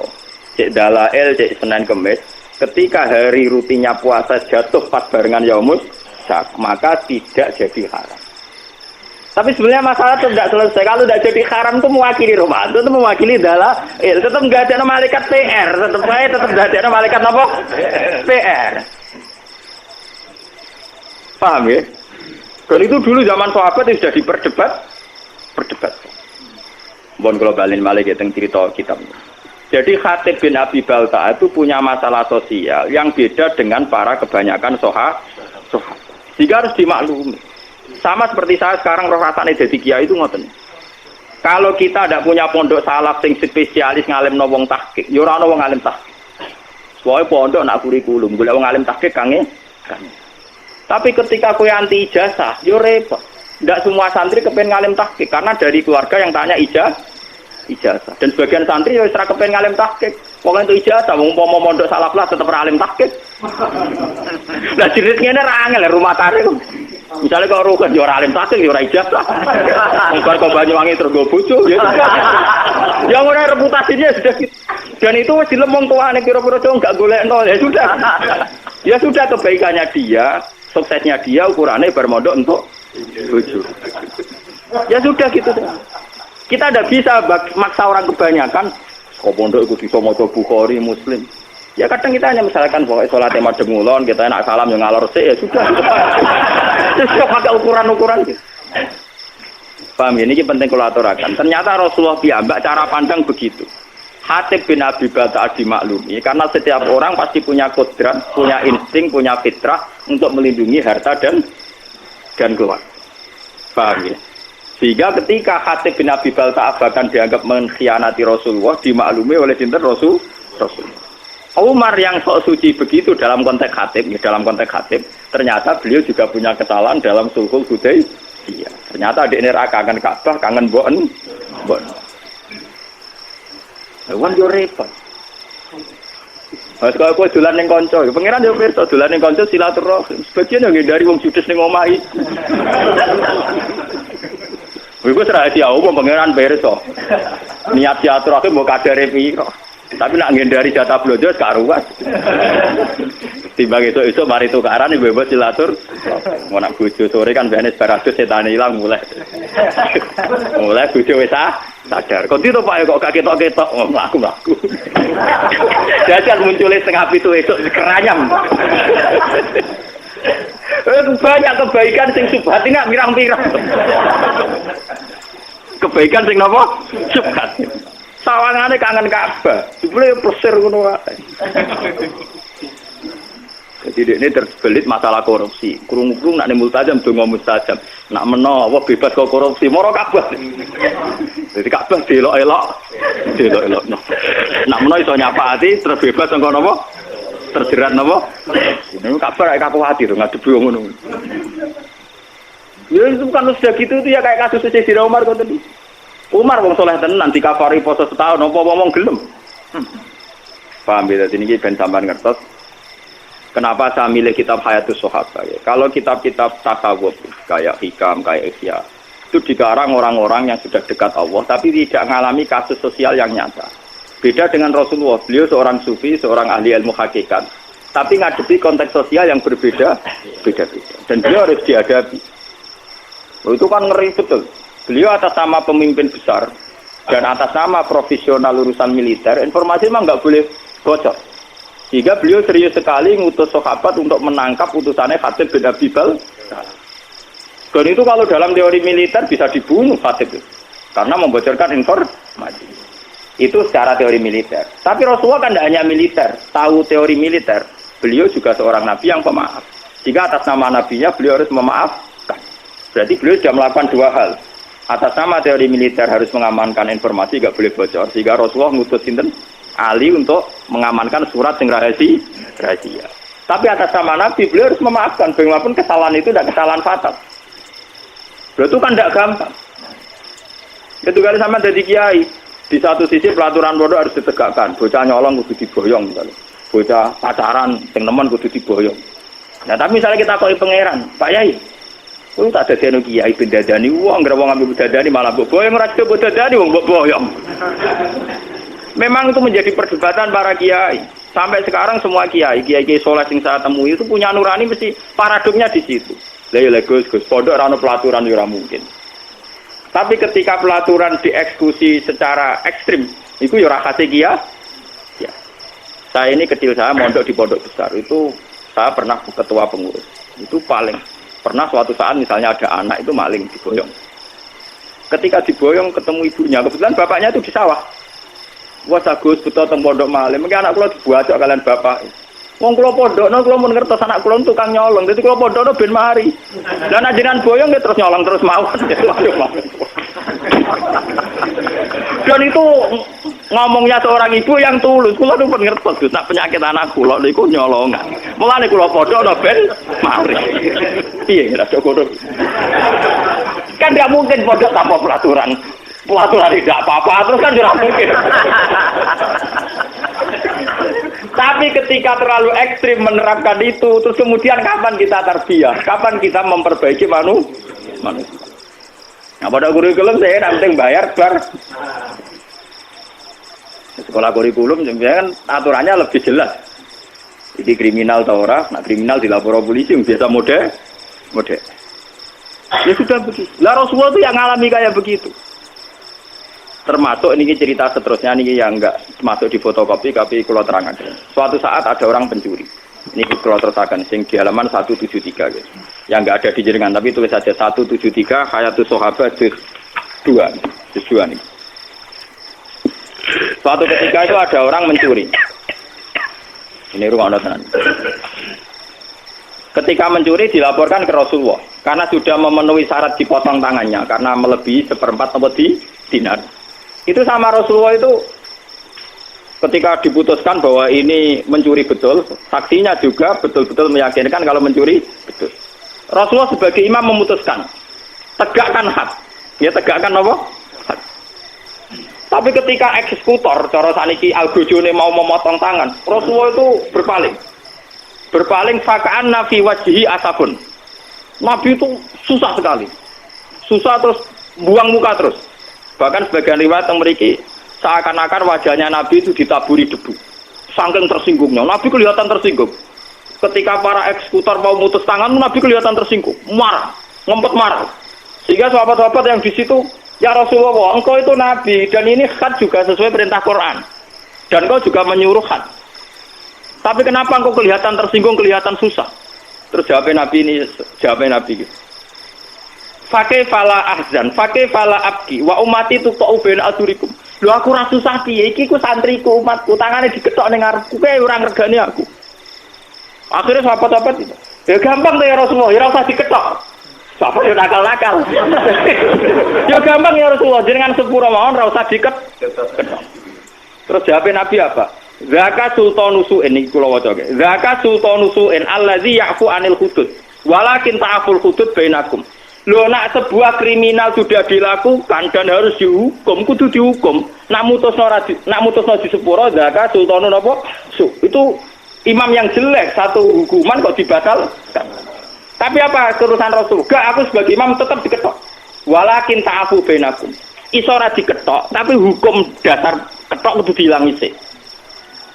Cek dalail, cek Senin Kemis, ketika hari rutinnya puasa jatuh pas barengan Yaumus maka tidak jadi haram. Tapi sebenarnya masalah itu tidak selesai. Kalau tidak jadi haram itu mewakili Ramadan, itu mewakili dalail. Tetap nggak ada malaikat PR, tetap nggak ada malaikat apa? PR. Paham ya? Dan itu dulu zaman sahabat sudah diperdebat. Bon globalin malaikat yang cerita kitab. Jadi Khatib bin Abi Balta itu punya masalah sosial yang beda dengan para kebanyakan sahabat. Jika harus dimaklumi. Sama seperti saya sekarang roh rasane dadi kiai itu ngoten. Kalau kita tidak punya pondok salaf sing spesialis ngalimno wong tahqiq, ya ora ana wong alim tahqiq. Soale pondok nak kurikulum, golek wong alim tahqiq kange. Tapi ketika kowe anti ijazah, yo repot. Tidak semua santri kepen ngalim tahqiq karena dari keluarga yang tanya ijazah. Dan sebagian santri yo ora kepen ngalim tahqiq. Pokoke entuk ijazah, wong umpama mondok salaf lah tetep ora alim tahqiq. Lah jerit ngene ra angel rumah tare kok. Misale kok rugen yo ora alim tahqiq yo ora ijazah. Mungkin kok Banyuwangi terus go bojo ya. Yang ora reputasinya sudah gitu. Dan itu wis dilemong tuane kira-kira dong enggak golekno ya sudah. Ya sudah kebaikannya dia, suksesnya dia ukurannya bermodok untuk bojo. Ya sudah gitu. Kita tidak bisa maksa orang kebanyakan kok pondok ikut bisa maca Bukhari, Muslim. Ya kadang kita hanya misalkan pokoknya sholatnya madhep ngulon, kita enak salam yang ngalor sik ya sudah. Terus pakai ukuran-ukuran gitu. Paham ya, ini penting kalau aturakan. Ternyata Rasulullah piyambak cara pandang begitu. Khatib bin Abi Balta dimaklumi karena setiap orang pasti punya kodrat, punya insting, punya fitrah untuk melindungi harta dan keluarga. Paham ya? Sehingga ketika Khatib bin Abi Balta bahkan dianggap mengkhianati Rasulullah, dimaklumi oleh sinten Rasul. Umar yang sok suci begitu dalam konteks Khatib, ternyata beliau juga punya kesalahan dalam sulhul Hudaybiyah. Ternyata adik neraka kangen Ka'bah, kangen Bon. Wan yo repot. Mas kok dolan ning kanca, pangeran yo pirsa dolan ning kanca silaturahim. Sebagian yo ngindari wong judes ning omah iki. Iku rahasia umum pangeran pirsa. Niat silaturahim mbok kadare piro. Tapi nak ngindari jatah blojo karuan. Timbang itu mari tukaran ibu bebas silatur. Mau nak bojo sore kan biasanya separatus setan hilang mulai bojo wis sadar. Kok itu Pak kok gak ketok-ketok mlaku. Jajan munculnya setengah pitu esuk keranyam. Banyak kebaikan sing subhat ini gak pirang-pirang. Kebaikan sing napa? Subhat. Sawangane kangen Ka'bah. Jebule plesir ngono wae. Jadi ini terbelit masalah korupsi. Kurung-kurung nak nimul tajam, dongo mustajab. Nak menawa bebas kok korupsi, moro Ka'bah. Jadi Ka'bah delok-elok. Nak menawa iso nyapati terus bebas engko napa? Terjerat napa? Ini Ka'bah kayak kaku hati tuh ngadepi wong ngono. Ya itu kan sudah gitu itu ya kayak kasus Sayyidina Umar kok tadi. Umar wong saleh tenan dikafari poso setahun apa ngomong gelem. Paham ya, ini ben sampean ngertos. Kenapa saya milih kitab Hayatus Sahabat ya? Kalau kitab-kitab tasawuf kayak Hikam, kayak Ihya itu dikarang orang-orang yang sudah dekat Allah tapi tidak mengalami kasus sosial yang nyata. Beda dengan Rasulullah, beliau seorang sufi, seorang ahli ilmu hakikat tapi ngadepi konteks sosial yang berbeda-beda dan beliau harus dihadapi. Itu kan ngeri betul. Beliau atas nama pemimpin besar dan atas nama profesional urusan militer, informasi memang nggak boleh bocor. Sehingga beliau serius sekali ngutus sahabat untuk menangkap utusannya Khatib bin Abi Baltaah. Dan itu kalau dalam teori militer bisa dibunuh Khatib itu, karena membocorkan informasi. Itu secara teori militer. Tapi Rasulullah kan tidak hanya militer, tahu teori militer. Beliau juga seorang nabi yang pemaaf. Jika atas nama nabinya beliau harus memaafkan. Berarti beliau sudah melakukan dua hal. Atas nama teori militer harus mengamankan informasi, tidak boleh bocor. Sehingga Rasulullah ngutus sinten Ali untuk mengamankan surat yang rahasia. Tapi atas nama Nabi beliau harus memaafkan, walaupun kesalahan itu tidak kesalahan fatal. Berarti kan tidak gampang. Itu kali sama jadi kiai. Di satu sisi pelaturan pondok harus ditegakkan. Bocah nyolong kudu diboyong, misalnya. Bocah pacaran, yang nemen kudu diboyong. Nah tapi misalnya kita koi pangeran, Pak Yai, lu tak ada seno kiai bendadani, wong nggak mau ngambil bendadani malah boyong, raja bendadani wong boyong. Memang itu menjadi perdebatan para kiai. Sampai sekarang semua kiai soleh yang saya temui itu punya nurani mesti paradoknya di situ. Lah Gus pondok rano pelaturan ora mungkin. Tapi ketika pelaturan dieksekusi secara ekstrim, itu ya rakate kiai. Ya. Saya ini kecil saya mondok di pondok besar itu saya pernah ketua pengurus. Itu paling pernah suatu saat misalnya ada anak itu maling diboyong. Ketika diboyong ketemu ibunya, kebetulan bapaknya itu di sawah. Wah Agus betul teng pondok malih. Mungkin anak kula dibuat kalian bapak. Wong kula pondokno kula mun ngertos anak kula tukang nyolong. Dadi kula pondokno ben mari. Lah nek jenengan boyong nggih terus nyolong terus mawon. Dan itu ngomongnya seorang ibu yang tulus. Kula tuh ngertos Gus, nak penyakit anak kula niku nyolongan. Mulane kula pondokno ben mari. Piye ora cukup. Kan tidak mungkin pondok tanpa pelaturan. Pelaturan tidak apa-apa, terus kan tidak mungkin. Tapi ketika terlalu ekstrim menerapkan itu, terus kemudian kapan kita tarbiyah? Kapan kita memperbaiki manusia? Nah pada kurikulum saya nanti bayar bar. Sekolah kurikulum kan aturannya lebih jelas. Jadi kriminal atau orang, nah kriminal dilapor polisi, biasa mode. Ya sudah begitu. Lah Rasulullah itu yang ngalami kayak begitu. Termasuk ini cerita seterusnya ini yang enggak masuk di fotokopi tapi kalau terangkan. Suatu saat ada orang pencuri. Ini kalau terusakan sing di halaman 173 guys. Yang enggak ada di jaringan tapi tulis saja 173 Hayatus Sahabat juz 2 nih. Suatu ketika itu ada orang mencuri. Ini rumah tenan. Ketika mencuri dilaporkan ke Rasulullah karena sudah memenuhi syarat dipotong tangannya karena melebihi 1/4 atau dinar. Itu sama Rasulullah itu ketika diputuskan bahwa ini mencuri betul, saksinya juga betul-betul meyakinkan kalau mencuri betul. Rasulullah sebagai imam memutuskan, tegakkan had. Ya tegakkan apa? Had. Tapi ketika eksekutor, cara saniki algojone mau memotong tangan, Rasulullah itu berpaling faka'an nafi wajhi asabun. Nabi itu susah sekali. Susah terus buang muka terus. Bahkan sebagian riwayat yang memiliki seakan-akan wajahnya Nabi itu ditaburi debu. Saking tersinggungnya, Nabi kelihatan tersinggung. Ketika para eksekutor mau mutus tangan, Nabi kelihatan tersinggung, marah, ngempet marah. Sehingga sahabat-sahabat yang di situ, ya Rasulullah, engkau itu Nabi dan ini khat juga sesuai perintah Quran. Dan engkau juga menyuruh khat. Tapi kenapa engkau kelihatan tersinggung, kelihatan susah? Terus jawabnya Nabi gitu. Fakih fala ahzan, fakih fala abki, wa umati tuqau baina adurikum. Lho aku ra susah piye iki ku santriku umatku, tangane diketok ning ngarepku kowe ora ngregani aku. Akhirnya sahabat-sahabat itu, ya gampang tuh ya Rasulullah, ya usah diketok. Sahabat ya nakal-nakal. Ya gampang ya Rasulullah, jenengan sepura mawon ora usah diketok. Terus jawab Nabi apa? Zaka sultanusu'in ini kula waca. Zaka sultanusu'in allazi ya'fu 'anil hudud. Walakin ta'aful hudud bainakum. Lho nak sebuah kriminal sudah dilakukan dan harus dihukum, kudu dihukum. Nak mutusno di sepuro zaka sultanun apa? Itu imam yang jelek satu hukuman kok dibatalkan. Tapi apa kerusan Rasul? Gak, aku sebagai imam tetap diketok. Walakin ta'afu bainakum. Iso ora diketok, tapi hukum dasar ketok kudu diilangi sih.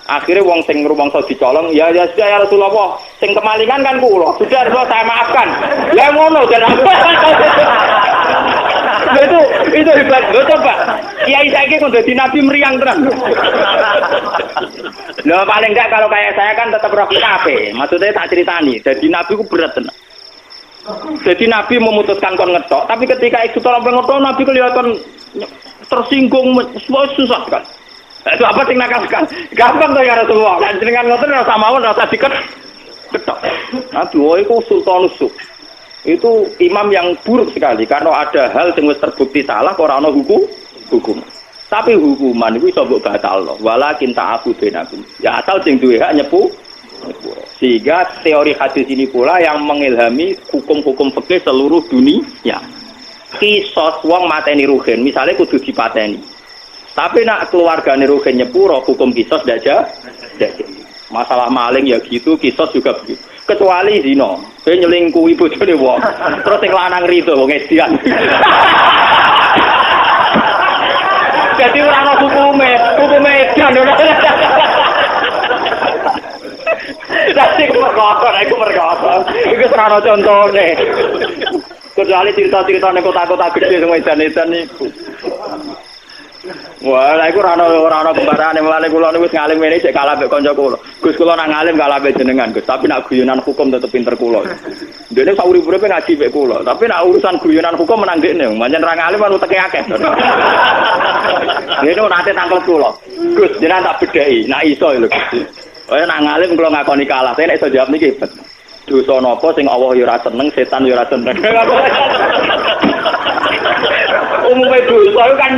Akhirnya wong sing rumangsa dicolong, ya sudah ya Rasulullah, sing kemalingan kan kula. Sudah Rasulullah saya maafkan. Ya ngono dan apa? itu hebat. Lo coba. Kiai saiki kok dadi nabi meriang tenan. Loh paling enggak kalau kayak saya kan tetap roh kafe. Maksudnya tak ceritani. Jadi nabi ku berat tenan. Jadi nabi memutuskan kon ngetok, tapi ketika itu orang pengetok nabi kelihatan tersinggung, susah kan. Itu apa sing nakal kan? Gampang tuh ya Rasulullah. Kan jenengan ngoten rasa mawon rasa diketok. Nabi iku sultan usuk. Itu imam yang buruk sekali karena ada hal yang terbukti salah ora ana hukum. Tapi hukuman itu iso mbok batalno. Walakin ta'afu bainakum. Ya asal sing duwe hak nyepu. Sehingga teori hadis ini pula yang mengilhami hukum-hukum fikih seluruh dunia. Kisos wong mateni ruhin, misalnya kudu dipateni. Tapi nak keluargane ruhin nyepuro hukum kisos ndak jadi. Masalah maling ya gitu, kisos juga begitu. Kecuali zina, kowe nyelingkuhi bojone wong. Terus sing lanang rido wong edian. Jadi ora ana hukume edian ora. Dadi iku perkara. Iku serana contone. Kecuali cerita-cerita nek kota-kota gede sing edan-edan niku. Wah, lha iku ora ana gambarane mulane kula niku wis ngalim ngene sik kalah mbek kanca kula. Gus kula nang ngalim kalah mbek jenengan, Gus. Tapi nak guyonan hukum tetep pinter kula. Dene sak urip-uripe ngaji mbek kula, tapi nak urusan guyonan hukum menang dekne. Pancen ra ngalim anu teke akeh. Dene nate tangkel kula. Gus, jenengan tak bedheki, nak iso lho Gus. Kaya nak ngalim kula ngakoni kalah, tapi nek iso jawab niki hebat. Dosa napa sing Allah ya ora seneng, setan ya ora seneng. Umumnya dosa itu kan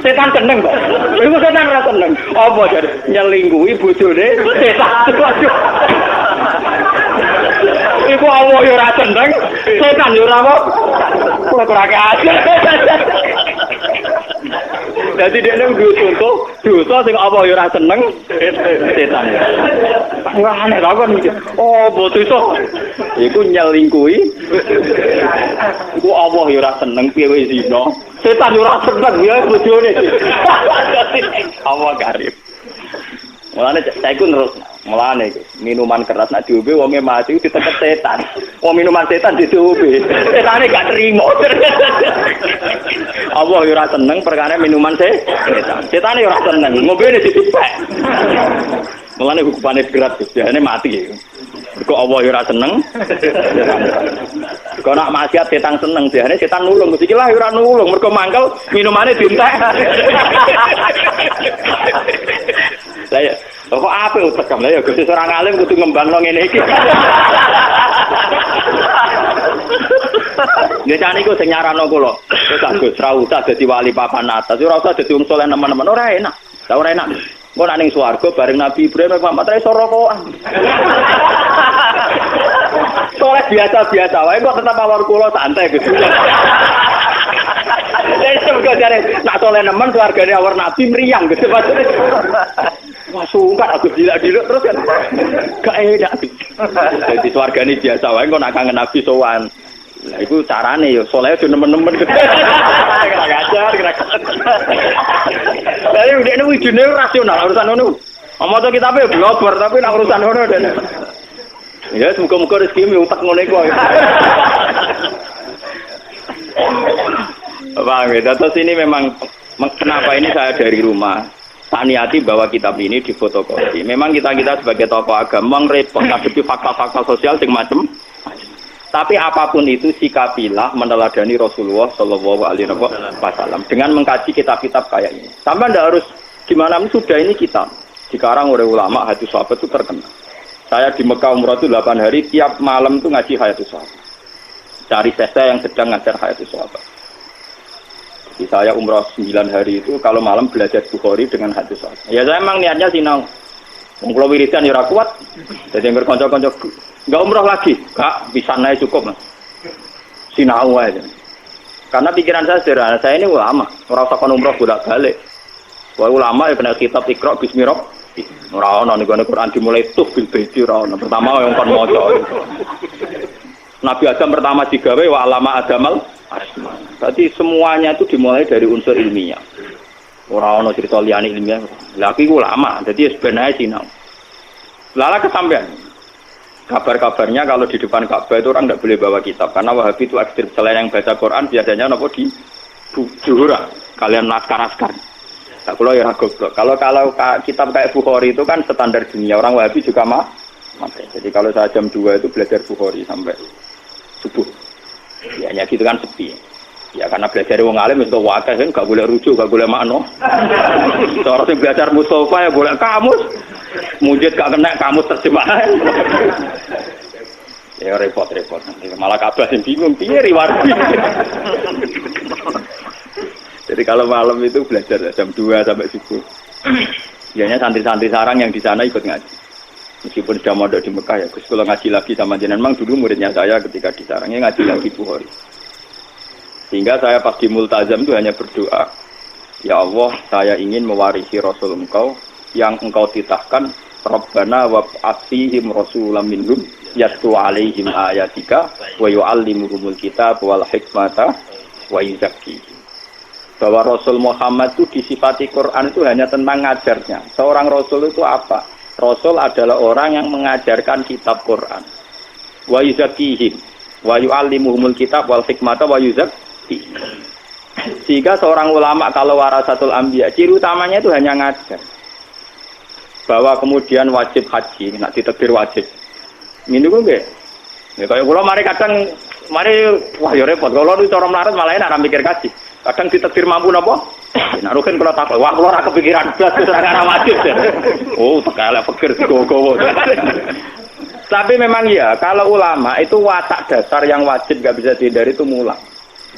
setan seneng kok. Iku setan ora seneng. Apa jare nyelingkuhi bojone setan. Iku Allah ya ora seneng, setan ya ora apa. Ora aja. Jadi dia nang contoh dosa sing apa ya ora seneng setan. Wah aneh kan iki. Oh, dosa. Iku nyelingkuhi. Iku Allah ya ora seneng piye wis zina. Setan ora seneng ya bojone. Allah karim. Mulane saya iku terus mulane minuman keras nak diombe wonge mati diteket setan. Wong minuman setan diombe. Setane gak terima. Allah yo ora seneng perkara minuman setan. Setane yo ora seneng ngombene dipek. Mulane hukumane berat Gus, jane mati. Kok Allah yo ora seneng. Kok nak maksiat setan seneng, jane setan nulung. Iki lah yo ora nulung, mergo mangkel minumane dientek. Saya kok apa utekam lah ya Gus ora ngalim kudu ngembangno ngene iki. Ya jane iku sing nyarano kula. Gus ra usah dadi wali papan atas, ora usah dadi wong saleh nemen-nemen, ora enak. Lah ora enak. Engko nek ning swarga bareng Nabi Ibrahim Muhammad ra iso rokokan. Saleh biasa-biasa wae kok tetap awar kula santai Gus. Semoga jare nak saleh nemen swargane awar Nabi mriyang gitu maksudnya. Wah sungkan aku dilak-diluk terus kan gak enak. Jadi swargane biasa wae kok nak kangen Nabi sowan. Lah iku carane yo saleh yo nemen-nemen. Kira ngajar, kira. Lah yo dekne wijine rasional urusan ngono. Maca kitabe blober tapi nak urusan ngono den. Ya muga-muga rezeki utek ngono iku. Bang, terus ini memang kenapa ini saya dari rumah tak niati bahwa kitab ini difotokopi. Memang kita sebagai tokoh agama repot ngadepi fakta-fakta sosial sing macam. Tapi apapun itu sikapilah meneladani Rasulullah Shallallahu Alaihi Wasallam dengan mengkaji kitab-kitab kayak ini. Sampai ndak harus gimana sudah ini kitab dikarang oleh ulama hadis sahabat itu terkenal. Saya di Mekah umroh itu 8 hari, tiap malam itu ngaji Hayatus Sahabat. Cari saya yang sedang ngajar Hayatus Sahabat. Jadi saya umroh 9 hari itu, kalau malam belajar Bukhari dengan Hayatus Sahabat. Ya saya emang niatnya sinau. Kalau wiridan ya kuat, jadi yang berkonco-konco, nggak umroh lagi, kak bisa naik cukup mas. Sinau aja. Karena pikiran saya sederhana, saya ini ulama, orang sakon umroh bolak-balik. Wah ulama ya kena kitab Iqra Bismillah. Ora ono ning Quran dimulai tuh bil baiti ora ono. Pertama yang kon maca. Nabi Adam pertama digawe wa alama adamal asma. Berarti semuanya itu dimulai dari unsur ilmiah. Ora ono cerita liyane ilmiah. Lah iki ulama, dadi ben ae sinau. Lala kesampean. Kabar-kabarnya kalau di depan Ka'bah itu orang tidak boleh bawa kitab karena Wahabi itu ekstrim. Selain yang baca Quran biasanya nopo di juhura kalian naskar-naskar. Tak kalau ya goblok. Kalau kitab kayak Bukhari itu kan standar dunia. Orang Wahabi juga mati. Jadi kalau saya jam 2 itu belajar Bukhari sampai subuh. Ya hanya gitu kan sepi. Ya karena belajar wong alim itu wakil kan gak boleh rujuk, gak boleh makno. Seorang yang belajar Mustafa ya boleh kamus. Mujid gak kena kamus terjemahan. Ya repot-repot. Malah kabeh sing bingung piye riwarti. Jadi kalau malam itu belajar jam 2 sampai subuh. Biasanya santri-santri sarang yang di sana ikut ngaji. Meskipun sudah mondok di Mekah ya, Gus kalau ngaji lagi sama jenengan, memang dulu muridnya saya ketika di sarangnya ngaji lagi Bukhari. Sehingga saya pas di Multazam itu hanya berdoa, ya Allah, saya ingin mewarisi Rasul Engkau yang Engkau titahkan, Rabbana wab'athihim rasulam minhum yatlu alaihim ayatika wa yu'allimuhumul kitab wal hikmata wa yuzakkihim. Bahwa Rasul Muhammad itu disifati Quran itu hanya tentang ngajarnya. Seorang Rasul itu apa? Rasul adalah orang yang mengajarkan kitab Quran. Wa yuzakkihim wa yu'allimuhumul kitab wal hikmata wa yuzakkihim. Sehingga seorang ulama kalau warasatul anbiya, ciri utamanya itu hanya ngajar. Bahwa kemudian wajib haji, nak ditakdir wajib. Ini kok nggih. Ya kaya kula mari kadang wah ya repot. Kalau itu cara melarat malah enak mikir kaji. Kadang ditakdir mampu napa? Nek rugen kula takok, wah kula ora kepikiran blas ora wajib. Oh, tekale pikir gowo-gowo. Tapi memang ya, kalau ulama itu watak dasar yang wajib enggak bisa dihindari itu mulang.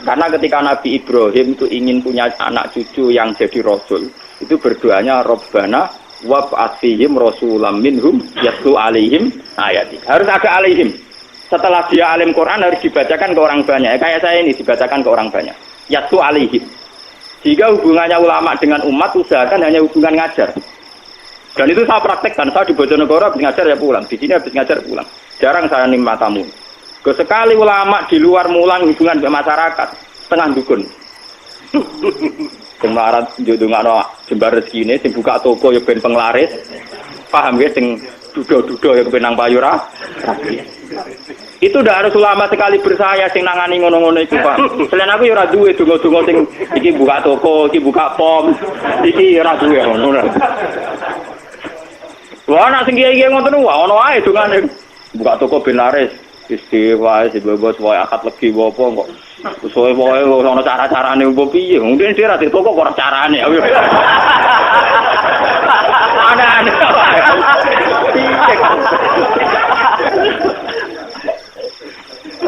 Karena ketika Nabi Ibrahim itu ingin punya anak cucu yang jadi rasul, itu berdoanya Rabbana wab'athihim rasulam minhum yatlu alaihim ayati. Harus ada alaihim. Setelah dia alim Quran harus dibacakan ke orang banyak. Kayak saya ini dibacakan ke orang banyak. Yatlu alaihim. Jika hubungannya ulama dengan umat usahakan hanya hubungan ngajar. Dan itu saya praktekkan. Saya di Bojonegoro habis ngajar ya pulang. Di sini habis ngajar pulang. Jarang saya nimba tamu. Sekali ulama di luar mulang hubungan dengan masyarakat tengah dukun. Sing melarat njodongano jembar rezeki ini, sing buka toko ya ben penglaris. Paham ya sing dudo-dudo ya kepenang payura. Itu ndak harus ulama sekali bersaya sing nangani ngono-ngono iku, Pak. Selain aku ya ora duwe donga-donga sing iki buka toko, iki buka pom, iki ora duwe ngono. Wah, nek sing kiai-kiai ngoten wae ono ae dongane. Buka toko ben laris. Istiwa si bebas wae akad legi apa kok. Usuhe wae ono cara-carane opo piye. Mungkin dia ra toko kok carane. Ana-ana.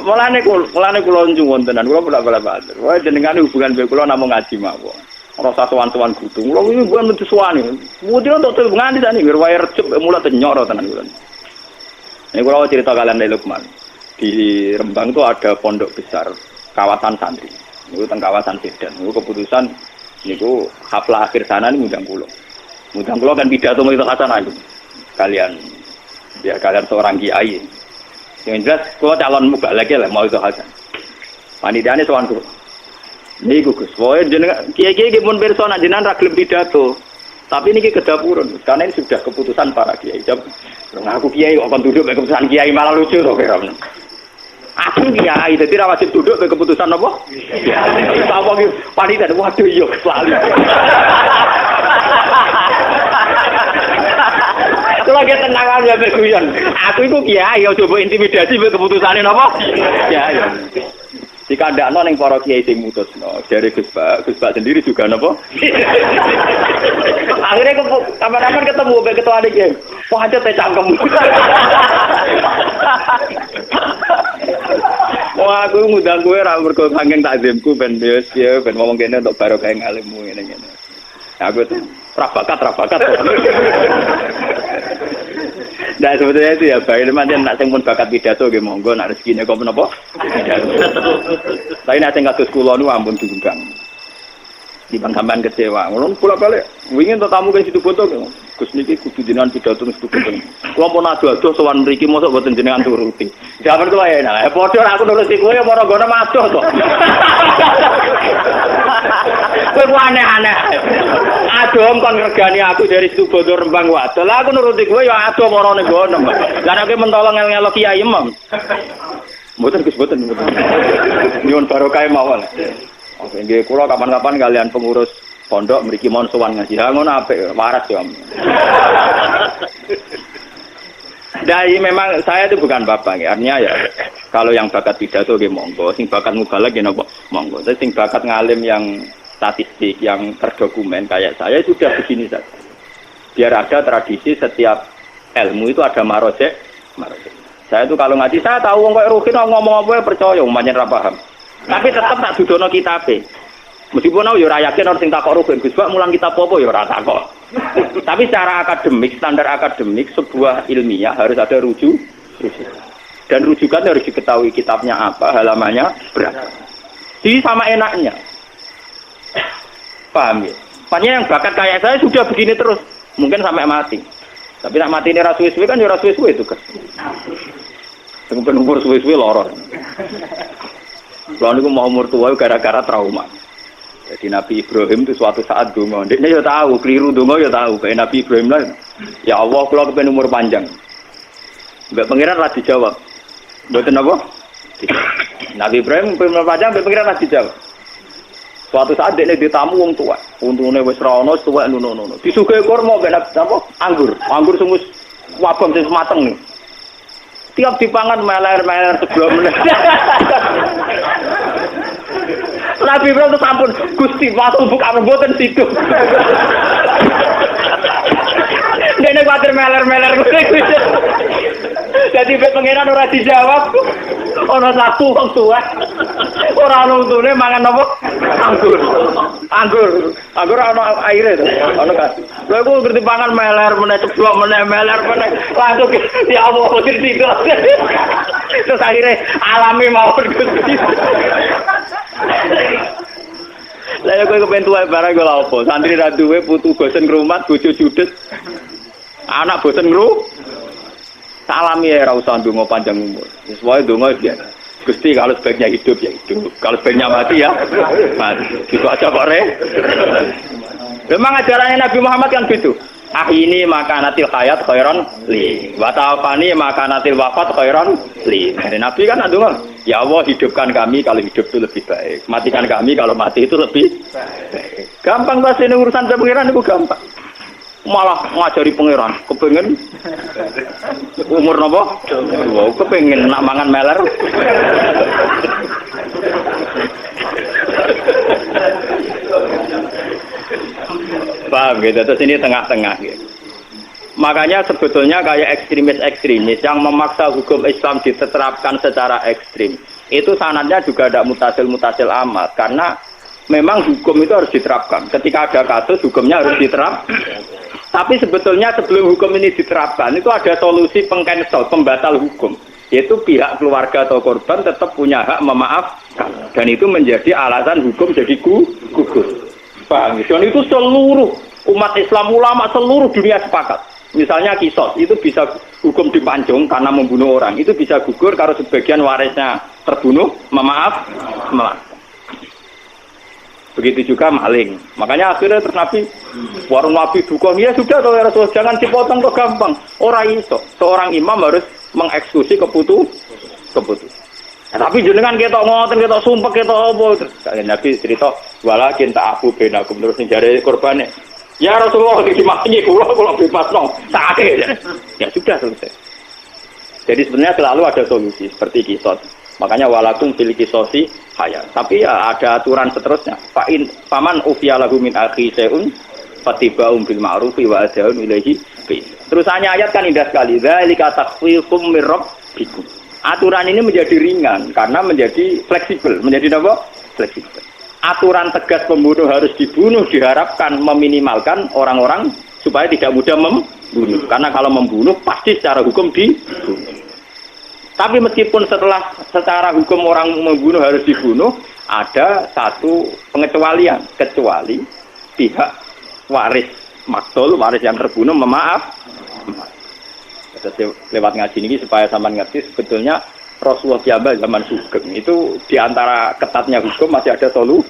Mulane kula njung wontenan, kula bolak-balik. Wae jenengane hubungan mbek kula namung ngaji mawon. Ora usah sowan-sowan kudu. Kula iki bukan metu suwani. Mudine untuk nganti tani wae recep mulai tenyok tenan kula. Ini kula cerita kalian dari Lukman. Di Rembang itu ada pondok besar kawasan santri. Itu teng kawasan Sedan. Itu keputusan niku haflah akhir sana ini ngundang kula. Ngundang kula kan pidato itu kasana itu. Kalian seorang kiai. Yang jelas kula calon mubalek lah mau itu hasan. Panitiane sowan kula. Niku Gus, wae jenengan kiai-kiai iki pun pirsa nek jenengan ra gelem pidato. Tapi ini kedapurun, karena ini sudah keputusan para kiai. Aku kiai kok duduk mek keputusan kiai malah lucu to kira. Aku kiai, jadi ra wajib duduk mek keputusan apa? Kiai. Apa iki panitia waduh yo lali. Lagi tenang aja mek guyon. Aku iku kiai, yo coba intimidasi mek keputusane napa? Kiai. Dikandakno ning para kiai sing mutusno. Jare Gus Bak sendiri juga napa? Akhirnya kapan-kapan ketemu mbek ketua iki. Wah, aja teh cangkem. Wah, aku ngundang kowe ra mergo saking takzimku ben ya ben ngomong kene untuk barokah ngalimmu ngene-ngene. Aku tuh rabakat. Nah sebetulnya itu ya baik teman-teman nak sing pun bakat pidato nggih monggo nak rezekine kok menapa? Tapi nak sing kados kula nu ampun diundang. Di bangkaman kecewa. Ngono kula balik. Wingi entuk tamu ke situ foto. Gus niki kudu jenengan pidato nang situ foto. Kula pun ado-ado sowan mriki mosok boten jenengan turuti. Jaman kula ya nah, padha aku nuruti kowe ya para gono madoh to. Kowe aneh-aneh. Aduh kon ngregani aku dari situ bodo Rembang Wadon. Lah aku nuruti kowe ya adoh para ning gono. Lah nek mentolo ngel-ngelo kiai imam. Mboten Gus mboten. Nyuwun barokah mawon. Oke, nggih kula kapan-kapan kalian pengurus pondok mriki mon sowan ngaji. Ha ngono apik waras ya. Dari memang saya itu bukan bapak ya. Artinya ya kalau yang bakat pidato nggih monggo, sing bakat mubalagh nggih napa monggo. Tapi sing bakat ngalim yang statistik yang terdokumen kayak saya sudah begini saja. Biar ada tradisi setiap ilmu itu ada marojek. Saya itu kalau ngaji saya tahu wong koyo Ruhin ngomong apa percaya, umpamane ra paham. Tapi tetap tak dudono kitabe. Meskipun aku ya ora yakin orang sing takok Ruhin Gus Bak mulang kitab apa ya ora takok. Tapi secara akademik, standar akademik sebuah ilmiah harus ada rujuk. Dan rujukan harus diketahui kitabnya apa, halamannya berapa. Jadi sama enaknya. Paham ya? Makanya yang bakat kayak saya sudah begini terus, mungkin sampai mati. Tapi nak mati ini rasuwe-suwe kan ya rasuwe-suwe itu kan. Mungkin umur suwe-suwe loror. Kalau niku mau umur tua gara-gara trauma. Jadi Nabi Ibrahim itu suatu saat donga. Dia ya tahu, keliru donga ya tahu. Kayak Nabi Ibrahim lah. Ya Allah, kalau kepen umur panjang. Mbak pangeran lah dijawab. Mboten apa? Nabi Ibrahim umur panjang, mbak pangeran lah dijawab. Suatu saat dia ditamu wong tua. Untune wis ra ono tuwek ngono-ngono. Disuguhi kurma mbek apa? Anggur. Anggur sing wis wabang sing mateng nih. Tiap dipangan meler-meler sebelum meneh. Nabi Ibrahim itu sampun Gusti waktu buka mboten situ. Dene kuwatir meler-meler. Jadi pengiran ora dijawab. Ana satu wong tuwa. Ora ono untune mangan apa? Anggur ana aire to. Ono kan. Lha iku ngerti pangan meler meneh ceblok meneh meler meneh. Langsung ya Allah kudu tiga. Terus akhirnya alami mawon Gusti. Lah kowe kepen tuwa barang kok lha opo? Santri ra duwe putu bosen ngrumat, bojo judes. Anak bosen ngru. Salami ya ora usah ndonga panjang umur. Wis wae ndonga ya. Gusti kalau sebaiknya hidup ya hidup. Kalau sebaiknya mati ya mati. Gitu aja kok re. Memang ajarannya Nabi Muhammad kan gitu. Ini makanatil hayat khairan li. Wa ta'afani makanatil wafat khairan li. Dari Nabi kan ndonga, ya Allah hidupkan kami kalau hidup itu lebih baik. Matikan kami kalau mati itu lebih baik. Gampang bahasa ini urusan pengiran itu gampang. Malah ngajari pangeran, kepengen umur napa? Wow, kepengen nak mangan meler. Paham gitu, terus ini tengah-tengah gitu. Makanya sebetulnya kayak ekstremis-ekstremis yang memaksa hukum Islam diterapkan secara ekstrim, itu sanadnya juga ada mutasil amat, karena memang hukum itu harus diterapkan. Ketika ada kasus, hukumnya harus diterapkan. Tapi sebetulnya sebelum hukum ini diterapkan, itu ada solusi pengcancel, pembatal hukum. Yaitu pihak keluarga atau korban tetap punya hak memaafkan. Dan itu menjadi alasan hukum jadi gugur. Paham? Dan itu seluruh umat Islam, ulama seluruh dunia sepakat. Misalnya kisos, itu bisa hukum dipancung karena membunuh orang. Itu bisa gugur kalau sebagian warisnya terbunuh, memaafkan. Begitu juga maling. Makanya akhirnya terus Nabi warung Nabi dukung, ya sudah kalau Rasul jangan dipotong kok gampang. Orang iso. Seorang imam harus mengeksekusi keputusan. Nah, tapi jenengan ketok ngoten, ketok sumpah, ketok apa. Nabi cerita walakin ta'afu bainakum terus njare korbane. Ya Rasulullah dikimaki kula bebas dong. Sakit. Ya sudah selesai. Jadi sebenarnya selalu ada solusi seperti kisos. Makanya walakum fil qisasi hayat. Tapi ya ada aturan seterusnya. Paman ufiya lahu min akhi syai'un fatiba'um bil ma'rufi wa ad'un ilaihi bi. Terusannya ayat kan indah sekali. Dzalika takhfifum mir rabbikum. Aturan ini menjadi ringan karena menjadi fleksibel. Menjadi apa? Fleksibel. Aturan tegas pembunuh harus dibunuh diharapkan meminimalkan orang-orang supaya tidak mudah membunuh. Karena kalau membunuh pasti secara hukum dibunuh. Tapi meskipun secara hukum orang membunuh harus dibunuh, ada satu pengecualian, kecuali pihak waris maktul, waris yang terbunuh memaaf. Lewat ngaji ini supaya sampean ngerti sebetulnya Rasulullah zaman Sugeng itu diantara ketatnya hukum masih ada solusi.